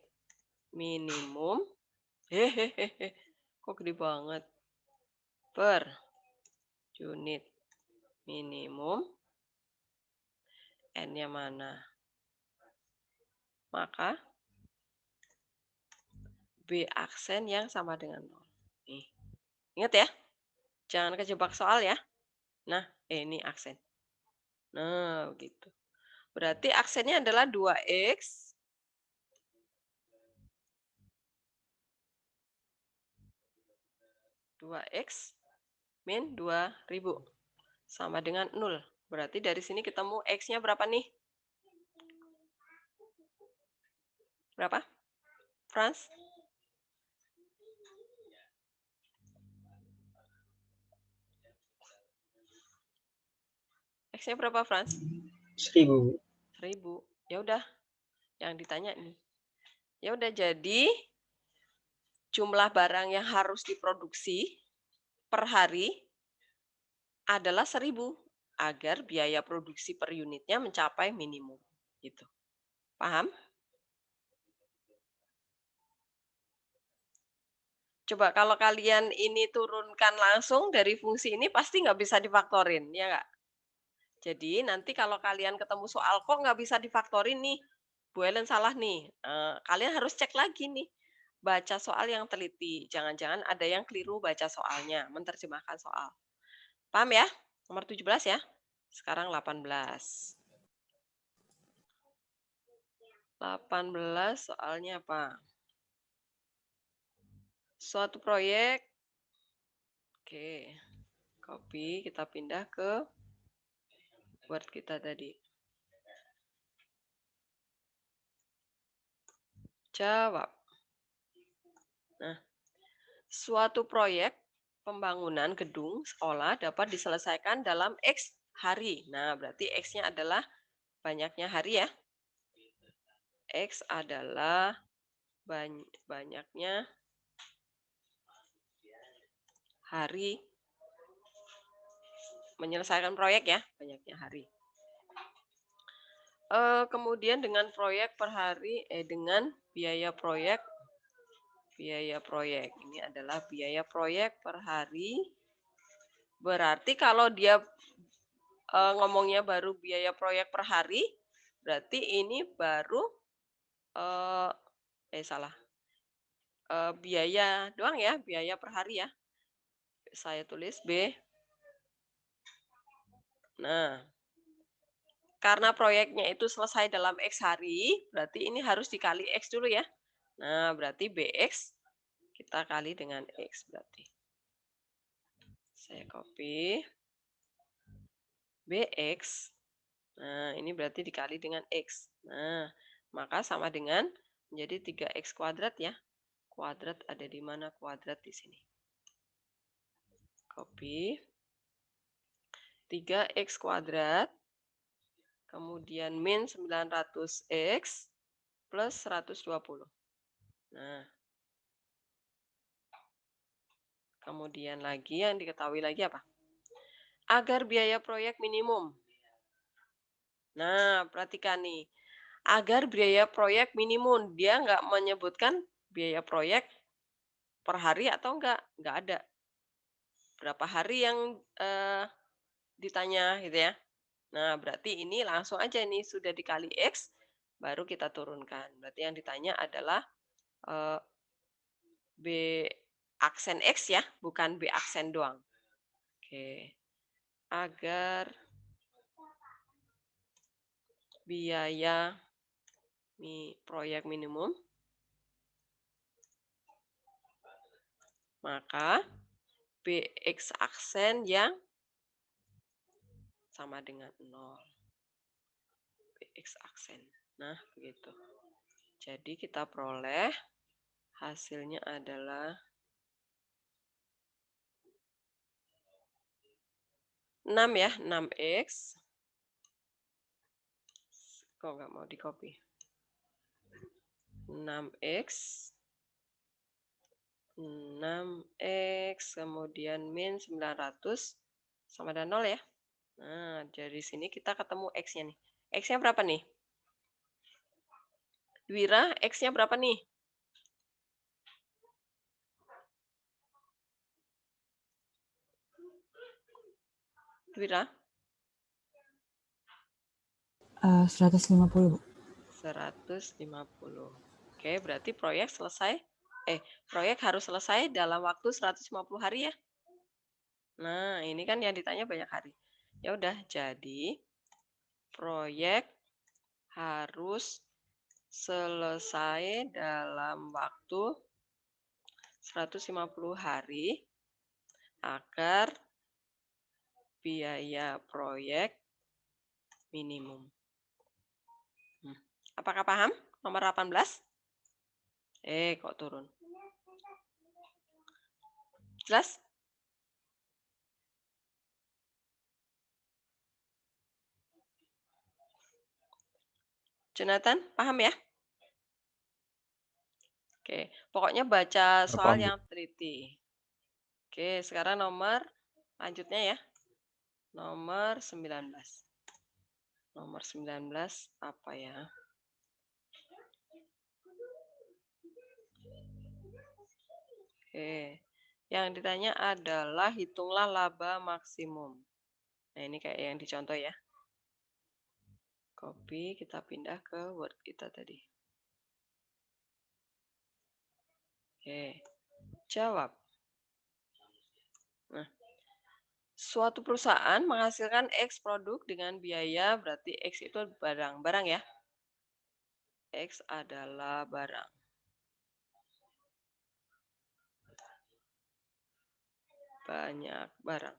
minimum, kok gede banget, per unit minimum, N-nya mana? Maka B aksen yang sama dengan 0. Nih. Ingat ya, jangan kejebak soal ya. Nah, ini aksen. Nah, begitu. Berarti aksennya adalah 2X min 2000 sama dengan 0. Berarti dari sini ketemu X-nya berapa nih? Berapa? Frans? X-nya berapa, Frans? 1000. 1000. Ya udah. Yang ditanya nih. Ya udah, jadi jumlah barang yang harus diproduksi per hari adalah 1000 agar biaya produksi per unitnya mencapai minimum. Gitu. Paham? Coba kalau kalian ini turunkan langsung dari fungsi ini pasti nggak bisa difaktorin, ya nggak? Jadi nanti kalau kalian ketemu soal kok nggak bisa difaktorin nih, Bu Ellen salah nih. Kalian harus cek lagi nih, baca soal yang teliti. Jangan-jangan ada yang keliru baca soalnya, menerjemahkan soal. Paham ya? Nomor 17 ya. Sekarang 18. 18 soalnya apa? Suatu proyek. Oke. Copy, kita pindah ke Word kita tadi. Jawab. Nah, suatu proyek pembangunan gedung sekolah dapat diselesaikan dalam X hari. Nah, berarti X-nya adalah banyaknya hari ya. X adalah banyaknya hari menyelesaikan proyek ya, banyaknya hari. Kemudian dengan proyek per hari, dengan biaya proyek. Ini adalah biaya proyek per hari. Berarti kalau dia ngomongnya baru biaya proyek per hari, berarti ini baru biaya doang ya, biaya per hari ya. Saya tulis B. Nah, karena proyeknya itu selesai dalam X hari, berarti ini harus dikali X dulu ya. Nah, berarti BX kita kali dengan X berarti. Saya copy. BX. Nah, ini berarti dikali dengan X. Nah, maka sama dengan menjadi 3X kuadrat ya. Kuadrat ada di mana? Kuadrat di sini. Copy. 3X kuadrat. Kemudian min 900X plus 120. Nah. Kemudian lagi yang diketahui lagi apa? Agar biaya proyek minimum. Nah, perhatikan nih. Agar biaya proyek minimum. Dia nggak menyebutkan biaya proyek per hari atau enggak ada. Berapa hari yang ditanya gitu ya. Nah, berarti ini langsung aja nih sudah dikali X, baru kita turunkan. Berarti yang ditanya adalah B aksen X ya, bukan B aksen doang. Oke. agar biaya proyek minimum, maka BX aksen yang sama dengan 0. BX aksen. Nah, begitu. Jadi kita peroleh hasilnya adalah 6 ya, 6X. Kok nggak mau di copy? 6X, 6X, kemudian min 900 sama dengan 0 ya. Nah, dari sini kita ketemu X-nya nih. X-nya berapa nih? Dwira, X-nya berapa nih? Dwira? 150, Bu. 150. Oke, berarti proyek selesai. Proyek harus selesai dalam waktu 150 hari ya. Nah, ini kan yang ditanya banyak hari. Ya udah, jadi proyek harus selesai dalam waktu 150 hari agar biaya proyek minimum. Apakah paham? Nomor 18? Kok turun? Jelas? Jonathan, paham ya? Oke, pokoknya baca soal yang teliti. Oke, sekarang nomor lanjutnya ya. Nomor 19. Nomor 19 apa ya? Oke, yang ditanya adalah hitunglah laba maksimum. Nah, ini kayak yang dicontoh ya. Copy, kita pindah ke Word kita tadi. Oke, jawab. Nah, suatu perusahaan menghasilkan X produk dengan biaya, berarti X itu barang ya. X adalah barang. Banyak barang.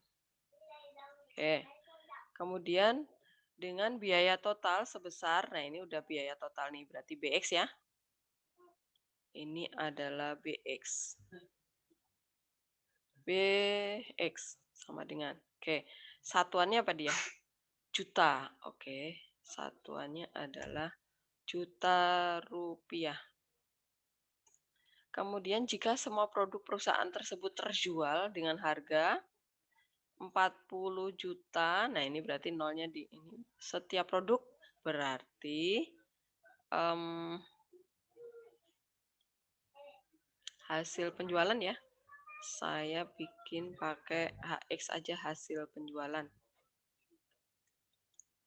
Oke. Kemudian dengan biaya total sebesar, nah ini udah biaya total nih, berarti BX ya. Ini adalah BX. BX sama dengan, satuannya apa dia? Juta. Oke, satuannya adalah juta rupiah. Kemudian jika semua produk perusahaan tersebut terjual dengan harga 40 juta, nah ini berarti nolnya di ini. Setiap produk berarti hasil penjualan ya. Saya bikin pakai HX aja hasil penjualan.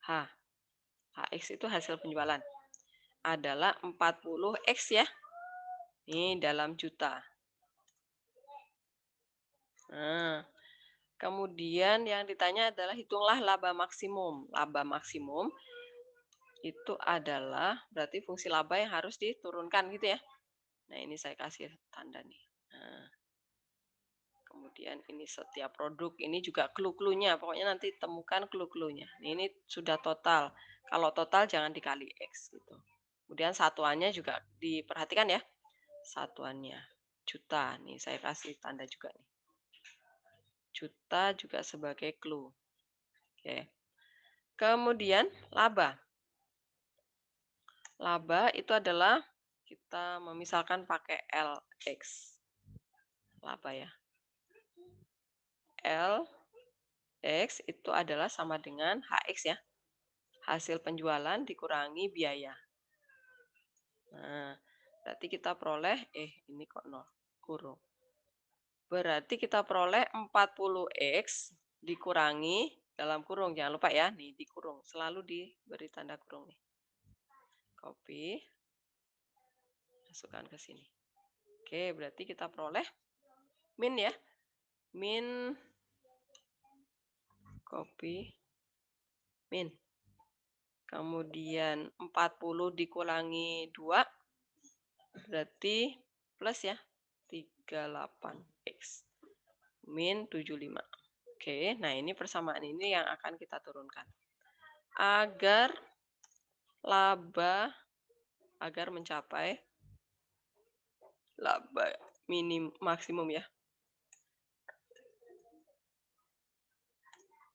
HX itu hasil penjualan. Adalah 40X ya. Ini dalam juta. Nah, kemudian yang ditanya adalah hitunglah laba maksimum. Laba maksimum itu adalah berarti fungsi laba yang harus diturunkan gitu ya. Nah, ini saya kasih tanda nih. Nah, kemudian ini setiap produk, ini juga clue-cluenya. Pokoknya nanti temukan clue-cluenya. Ini sudah total. Kalau total jangan dikali X gitu. Kemudian satuannya juga diperhatikan ya. Satuannya juta. Nih saya kasih tanda juga nih. Juta juga sebagai clue. Oke. Kemudian laba. Laba itu adalah kita memisalkan pakai LX. Laba ya. LX itu adalah sama dengan HX ya. Hasil penjualan dikurangi biaya. Nah, berarti kita peroleh, ini kok 0, kurung. Berarti kita peroleh 40X dikurangi dalam kurung. Jangan lupa ya, nih dikurung. Selalu diberi tanda kurung nih. Copy. Masukkan ke sini. Oke, berarti kita peroleh min ya. Min Copy. Min. Kemudian 40 dikurangi 2. Berarti plus ya. 38X. Min 75. Oke, nah ini persamaan ini yang akan kita turunkan. Agar laba, agar mencapai laba maksimum ya.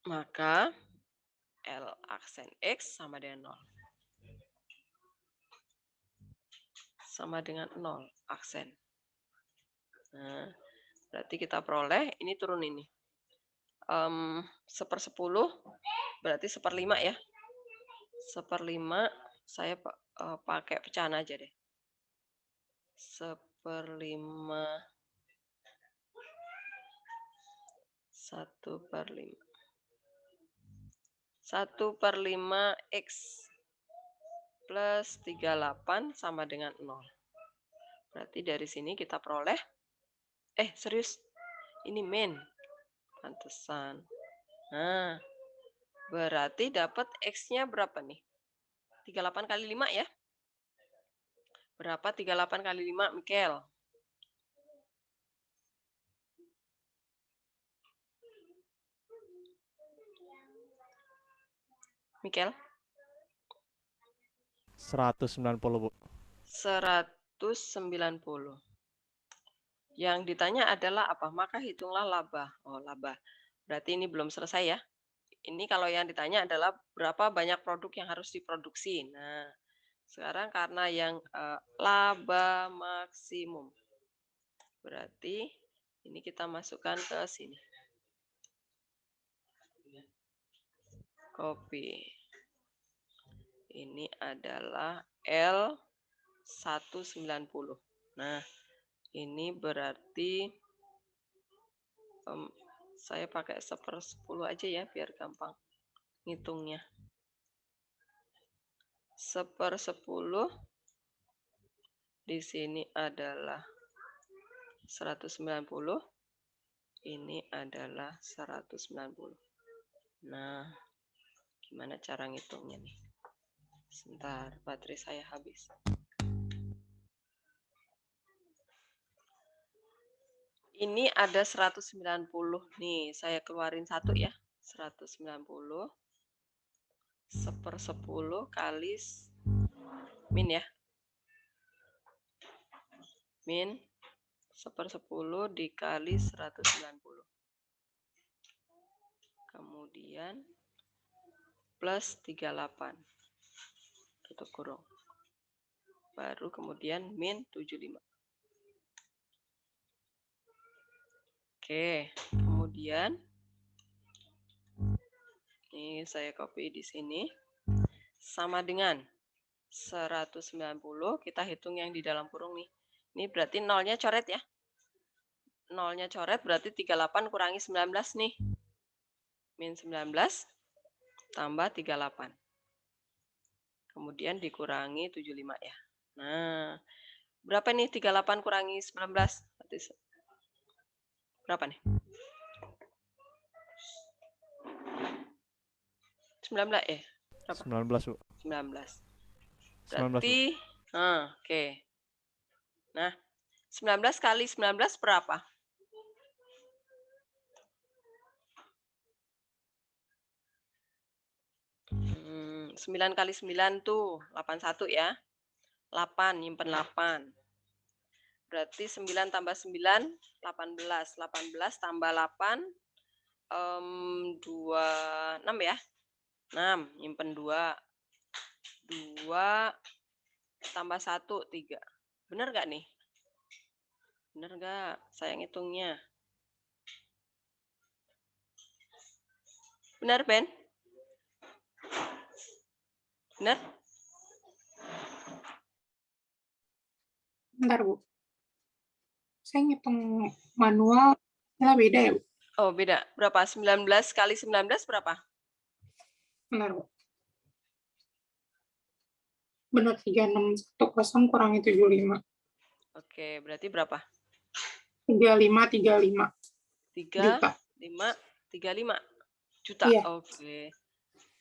Maka L aksen X sama dengan 0. Sama dengan 0 aksen. Nah, berarti kita peroleh, ini turun ini. 1/10 berarti 1/5 ya. 1/5 saya pakai pecahan aja deh. 1/5 X plus 38 sama dengan 0. Berarti dari sini kita peroleh, serius, ini min. Pantesan. Nah, berarti dapat X-nya berapa nih? 38 kali 5 ya? Berapa 38 kali 5, Mikel? Mikel? 190, Bu. 190. Yang ditanya adalah apa? Maka hitunglah laba. Oh, laba. Berarti ini belum selesai ya. Ini kalau yang ditanya adalah berapa banyak produk yang harus diproduksi. Nah, sekarang karena yang laba maksimum. Berarti ini kita masukkan ke sini. Copy. Ini adalah L190. Nah, ini berarti saya pakai 1/10 aja ya biar gampang ngitungnya. 1/10 di sini adalah 190. Ini adalah 190. Nah, gimana cara ngitungnya nih? Sebentar, baterai saya habis. Ini ada 190 nih, saya keluarin satu ya. 190 1/10 kali min ya. Min 1/10 dikali 190. Kemudian plus 38. Tutup kurung. Baru kemudian min 75. Oke, kemudian ini saya copy di sini. Sama dengan 190, kita hitung yang di dalam kurung nih. Ini berarti nolnya coret ya. Nolnya coret berarti 38 kurangi 19 nih. Min 19 tambah 38. Kemudian dikurangi 75 ya. Nah, berapa nih 38 kurangi 19? Berarti berapa nih? 19 berapa? 19, Bu. 19. 19, Berarti, oke. Nah, 19 kali 19 berapa? Hmm, 9 kali 9 tuh 81 ya. 8, nyimpen 8. Berarti 9 tambah 9, 18. 18 tambah 8, 26 ya. 6, nyimpen 2. 2 tambah 1, 3. Benar nggak nih? Benar nggak? Saya ngitungnya. Benar, Ben? Benar? Bentar, Bu. Saya ngitung manual, beda ya, Bu? Oh, beda. Berapa? 19 kali 19 berapa? Benar, Bu. Benar, 3610 kurangi 75. Oke, berarti berapa? 3535 juta. 35. Juta. Iya. Oke.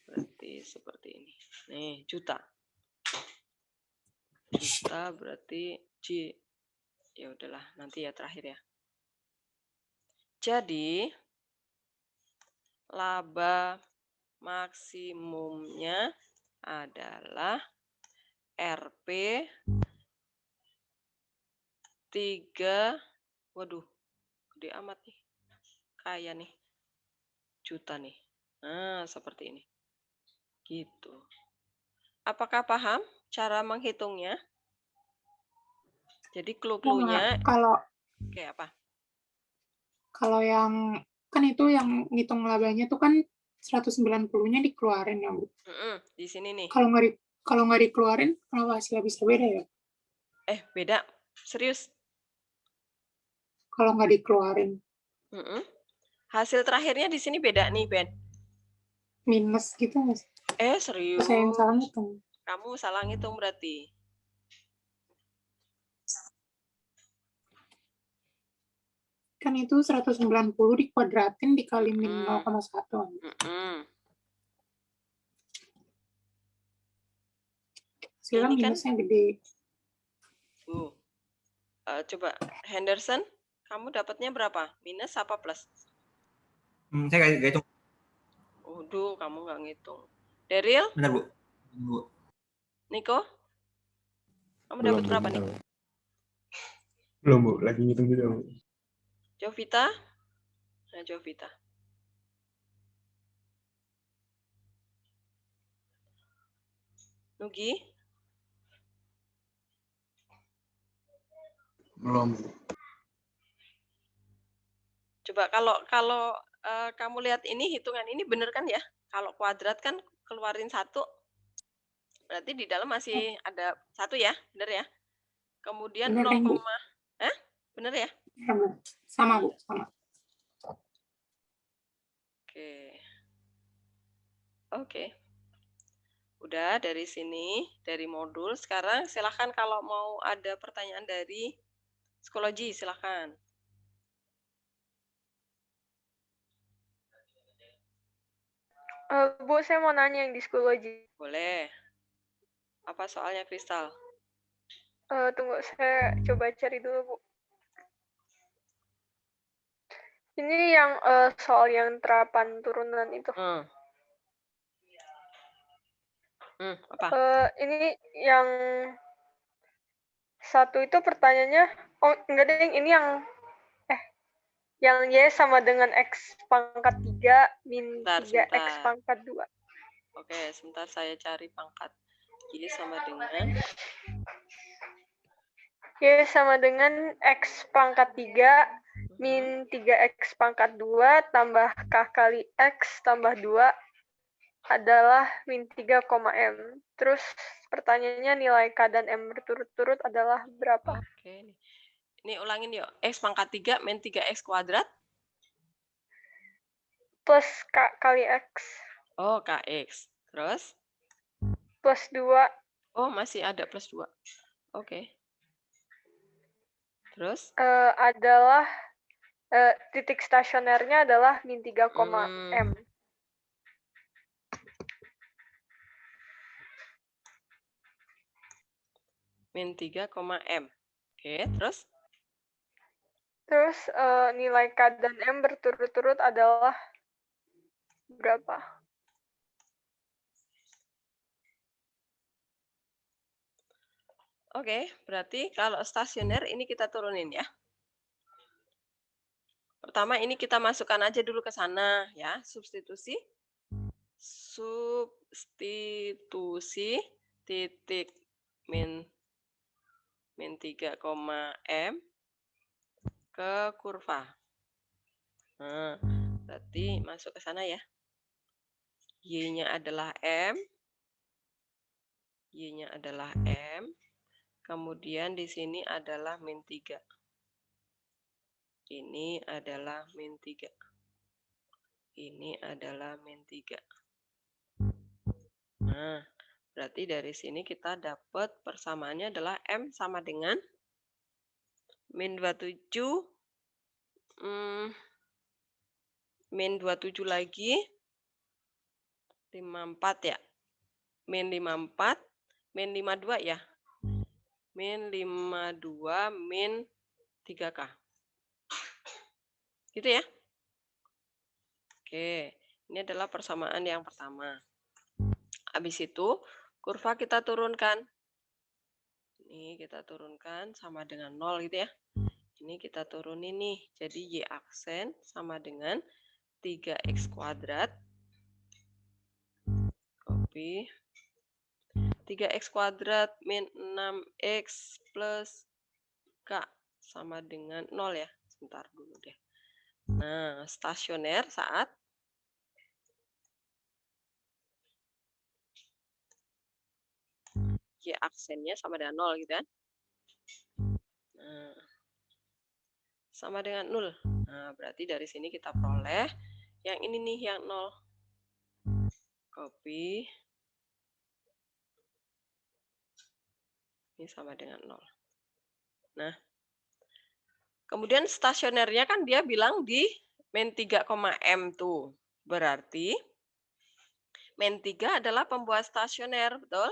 Berarti seperti ini. Nih, juta. Juta berarti J. Ya udahlah, nanti ya terakhir ya. Jadi laba maksimumnya adalah Rp 3, waduh, gede amat nih. Kaya nih. Juta nih. Nah, seperti ini. Gitu. Apakah paham cara menghitungnya? Jadi clue-cluenya Kalau kayak apa? kalau yang kan itu yang ngitung labanya tuh kan 190-nya dikeluarin ya, Bu. Di sini nih. Kalau nggak dikeluarin, kenapa hasilnya bisa beda ya? Beda. Serius. Kalau nggak dikeluarin. Hasil terakhirnya di sini beda nih, Ben. Minus gitu nggak sih? Serius. Saya yang salah ngitung. Kamu salah ngitung berarti. Kan itu 190 dikuadratin dikali min 0,1. Hasilnya minusnya kan gede. Coba Henderson, kamu dapatnya berapa? Minus apa plus? Saya nggak hitung. Waduh, kamu nggak ngitung. Daryl? Bentar, Bu. Niko? Kamu dapat berapa nih? Belum, Bu. Lagi ngitung juga, Bu. Jovita? Nah, Jovita. Nugi? Belum. Coba kalau kamu lihat ini, hitungan ini bener kan ya? Kalau kuadrat kan keluarin 1, berarti di dalam masih ada 1 ya, bener ya? Kemudian Bener, 0, bener ya? Sama, Bu, sama. Oke. Udah dari sini, dari modul. Sekarang silahkan kalau mau ada pertanyaan dari psikologi, silahkan. Bu, saya mau nanya yang di psikologi. Boleh. Apa soalnya, Kristal? Tunggu, saya coba cari dulu, Bu. Ini yang soal yang terapan turunan itu. Apa? Ini yang 1 itu pertanyaannya, enggak deh, ini yang Y sama dengan X pangkat 3 min 3X pangkat 2. Oke, sebentar saya cari pangkat. Y sama dengan X pangkat 3 min 3X pangkat 2 tambah K kali X tambah 2 adalah min 3,M. Terus pertanyaannya nilai K dan M berturut-turut adalah berapa? Oke. Ini ulangin yuk. X pangkat 3 min 3X kuadrat. Plus K kali X. Oh, KX. Terus? Plus 2. Oh, masih ada plus 2. Oke. Terus? Adalah titik stasionernya adalah min 3,M. Min 3,M. Oke, terus? Terus nilai K dan M berturut-turut adalah berapa? Oke, berarti kalau stasioner ini kita turunin ya. Pertama ini kita masukkan aja dulu ke sana ya, substitusi titik min 3,M ke kurva. Nah, berarti masuk ke sana ya. Y-nya adalah M. Y-nya adalah M. Kemudian di sini adalah min 3. Ini adalah min 3. Ini adalah min 3. Nah, berarti dari sini kita dapat persamaannya adalah M sama dengan min 27. Min 27 lagi 54 ya. Min 54, min 52 ya. Min 52, min 3K. Gitu ya. Oke, ini adalah persamaan yang pertama. Habis itu, kurva kita turunkan. Ini kita turunkan sama dengan 0 gitu ya. Ini kita turunin nih. Jadi Y aksen sama dengan 3X kuadrat. Copy. 3X kuadrat min 6X plus K sama dengan 0 ya. Sebentar dulu deh. Nah, stasioner saat Y aksennya sama dengan 0 gitu kan. Nah, sama dengan 0. Nah, berarti dari sini kita peroleh yang ini nih, yang 0. Copy. Ini sama dengan 0. Nah, kemudian stasionernya kan dia bilang di min 3,M tuh. Berarti min 3 adalah pembuat stasioner, betul?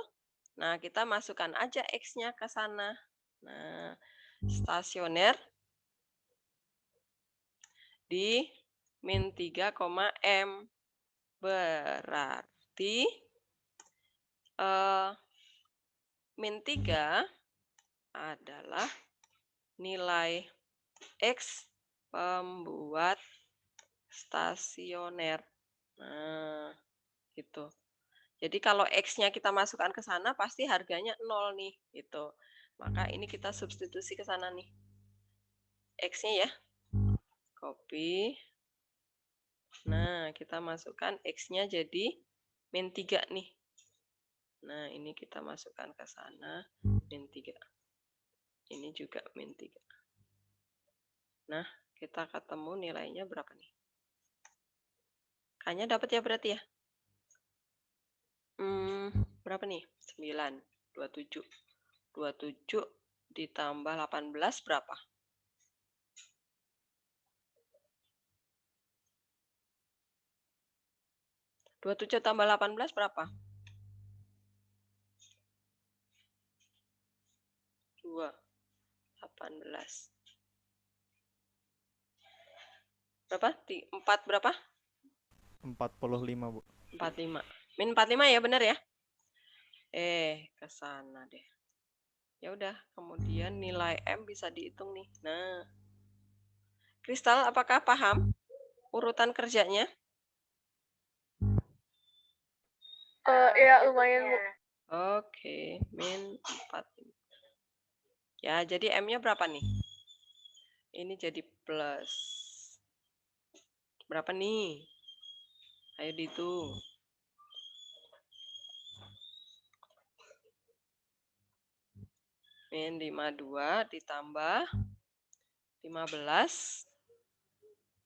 Nah, kita masukkan aja X-nya ke sana. Nah, stasioner di min 3,M. Berarti min 3 adalah nilai X pembuat stasioner. Nah, gitu. Jadi kalau X-nya kita masukkan ke sana, pasti harganya 0 nih. Gitu. Maka ini kita substitusi ke sana nih. X-nya ya. Copy. Nah, kita masukkan X-nya jadi min 3 nih. Nah, ini kita masukkan ke sana, min 3. Ini juga min 3. Nah, kita ketemu nilainya berapa nih? K-nya dapat ya berarti ya? Berapa nih? 9, 27. 27 ditambah 18 berapa? Dua 27 tambah 18 berapa? 2, 18. Berapa? 4 berapa? 45, Bu. 45. Min 45 ya, benar ya? Ke sana deh. Ya udah, kemudian nilai M bisa dihitung nih. Nah. Kristal, apakah paham urutan kerjanya? Ya, lumayan, Bu. Oke, min 4. Ya, jadi M-nya berapa nih? Ini jadi plus. Berapa nih? Ayo dihitung. Min 52 ditambah 15,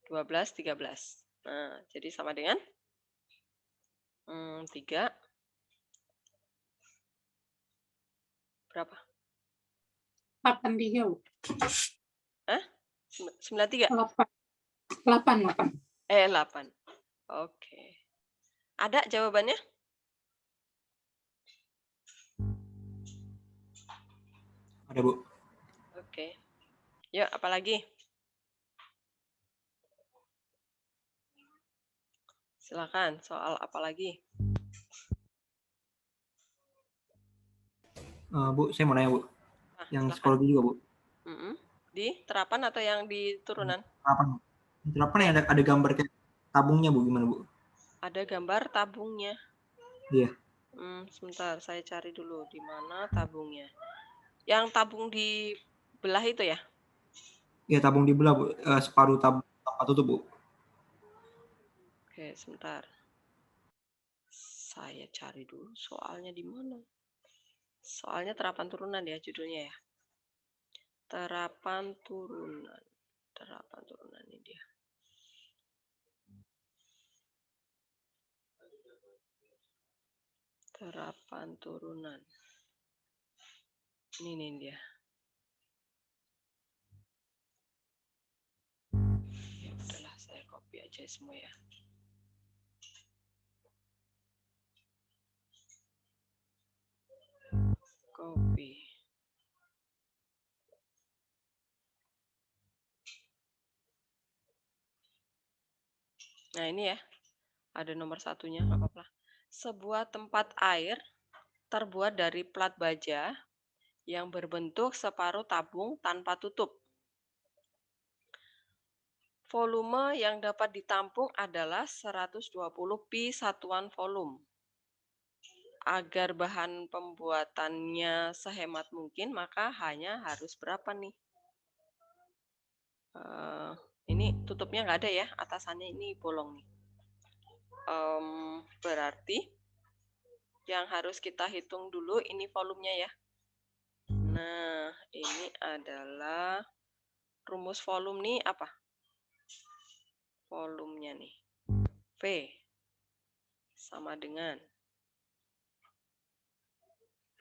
12, 13. Nah, jadi sama dengan 3. Berapa? 83, Bu. Hah? 93? 8. 8. Oke. Ada jawabannya? Ada, Bu. Oke. Yuk, apa lagi? Silakan, soal apa lagi? Bu, saya mau nanya, Bu. Yang Silakan. psikologi juga, Bu. Di terapan atau yang di turunan? Terapan. Terapan yang ada gambar kayak tabungnya, Bu, gimana, Bu? Ada gambar tabungnya. Iya. Sebentar, saya cari dulu di mana tabungnya. Yang tabung di belah itu ya? Iya, tabung dibelah, Bu. Separuh tabung tanpa tutup, Bu. Oke, sebentar. Saya cari dulu soalnya di mana. Soalnya terapan turunan ya judulnya ya. Terapan turunan. Terapan turunan ini dia. Terapan turunan. Ini nih dia. Ya udahlah, saya copy aja semua ya. Copy. Nah ini ya, ada nomor satunya, nggak apa-apa. Sebuah tempat air terbuat dari plat baja yang berbentuk separuh tabung tanpa tutup. Volume yang dapat ditampung adalah 120 pi satuan volume. Agar bahan pembuatannya sehemat mungkin, maka hanya harus berapa nih? Ini tutupnya nggak ada ya, atasannya ini bolong nih. Berarti yang harus kita hitung dulu ini volumenya ya. Nah, ini adalah rumus volume nih apa? Volumenya nih. V sama dengan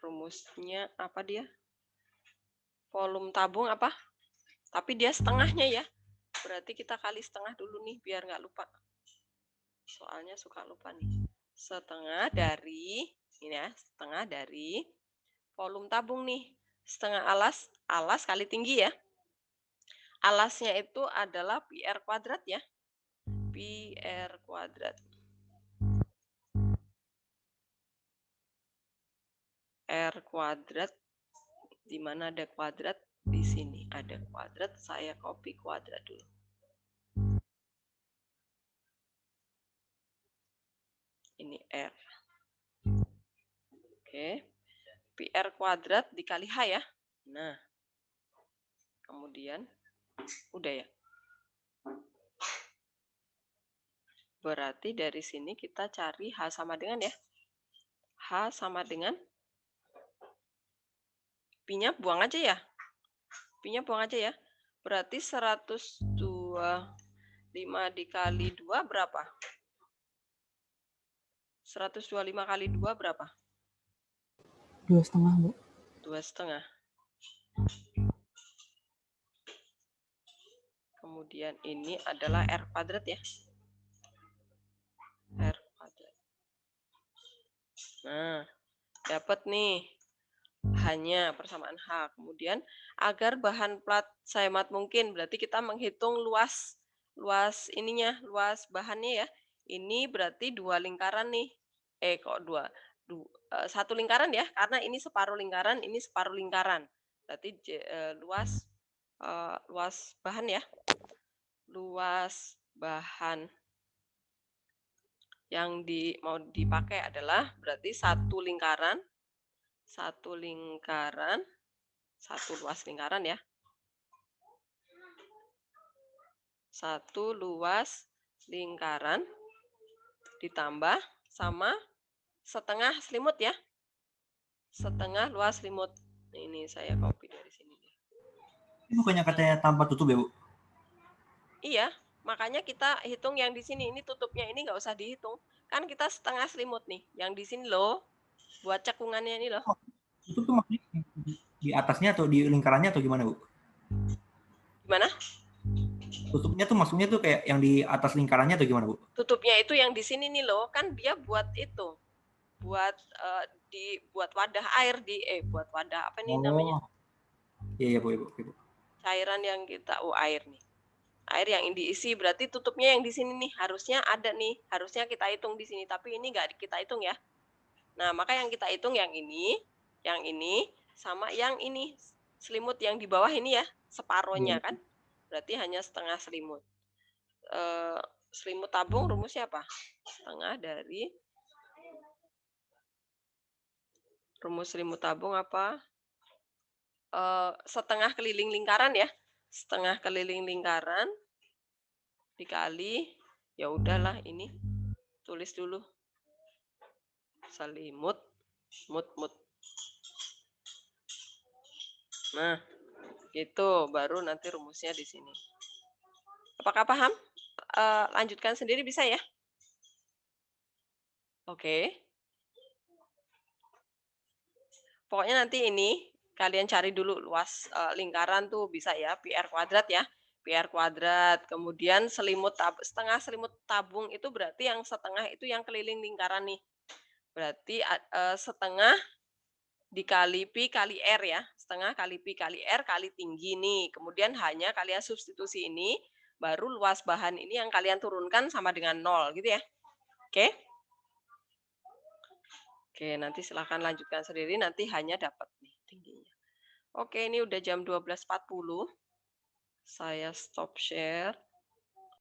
rumusnya apa dia? Volume tabung apa? Tapi dia setengahnya ya. Berarti kita kali setengah dulu nih biar nggak lupa. Soalnya suka lupa nih. Setengah dari, ini ya, setengah dari volume tabung nih. Setengah alas kali tinggi ya. Alasnya itu adalah pi r kuadrat ya. Pi r kuadrat. R kuadrat, di mana ada kuadrat? Di sini ada kuadrat, saya copy kuadrat dulu. Ini R. Oke. Pi r kuadrat dikali H ya. Nah. Kemudian, udah ya. Berarti dari sini kita cari H sama dengan ya. H sama dengan Pi-nya buang aja ya. Pi-nya buang aja ya. Berarti 125 dikali 2 berapa? 125 kali 2 berapa? 2,5, Bu. 2,5. Kemudian ini adalah R kuadrat ya. R kuadrat. Nah, dapat nih. Hanya persamaan H. Kemudian agar bahan plat sehemat mungkin, berarti kita menghitung luas bahannya ya. Ini berarti 2 lingkaran nih. Satu lingkaran ya, karena ini separuh lingkaran, ini separuh lingkaran. Berarti luas bahan ya. Luas bahan yang mau dipakai adalah berarti satu luas lingkaran ya. Satu luas lingkaran ditambah sama setengah selimut ya. Setengah luas selimut. Ini saya copy dari sini. Ini bukannya katanya tanpa tutup ya, Bu? Iya, makanya kita hitung yang di sini. Ini tutupnya ini nggak usah dihitung. Kan kita setengah selimut nih. Yang di sini loh. Buat cekungannya ini loh. Tutup tuh maksudnya di atasnya atau di lingkarannya atau gimana, Bu? Gimana? Tutupnya tuh maksudnya tuh kayak yang di atas lingkarannya atau gimana, Bu? Tutupnya itu yang di sini nih loh. Kan dia buat itu. Buat buat wadah air buat wadah apa nih namanya? Iya, Bu, Bu. Cairan yang kita air nih. Air yang diisi berarti tutupnya yang di sini nih harusnya ada nih. Harusnya kita hitung di sini tapi ini nggak kita hitung ya. Nah, maka yang kita hitung yang ini sama yang ini. Selimut yang di bawah ini ya, separohnya kan. Berarti hanya setengah selimut. Selimut tabung rumusnya apa? Setengah dari rumus selimut tabung apa? Setengah keliling lingkaran ya. Setengah keliling lingkaran dikali, ya udahlah ini tulis dulu. Selimut mut. Nah, gitu baru nanti rumusnya di sini. Apakah paham? Lanjutkan sendiri bisa ya? Oke. Pokoknya nanti ini kalian cari dulu luas lingkaran tuh bisa ya, pi r kuadrat ya. Pi r kuadrat. Kemudian setengah selimut tabung itu berarti yang setengah itu yang keliling lingkaran nih. Berarti setengah dikali pi kali R ya. Setengah kali pi kali R kali tinggi nih. Kemudian hanya kalian substitusi ini, baru luas bahan ini yang kalian turunkan sama dengan 0 gitu ya. Oke? Oke, nanti silahkan lanjutkan sendiri, nanti hanya dapat nih tingginya. Oke, ini udah jam 12.40. Saya stop share.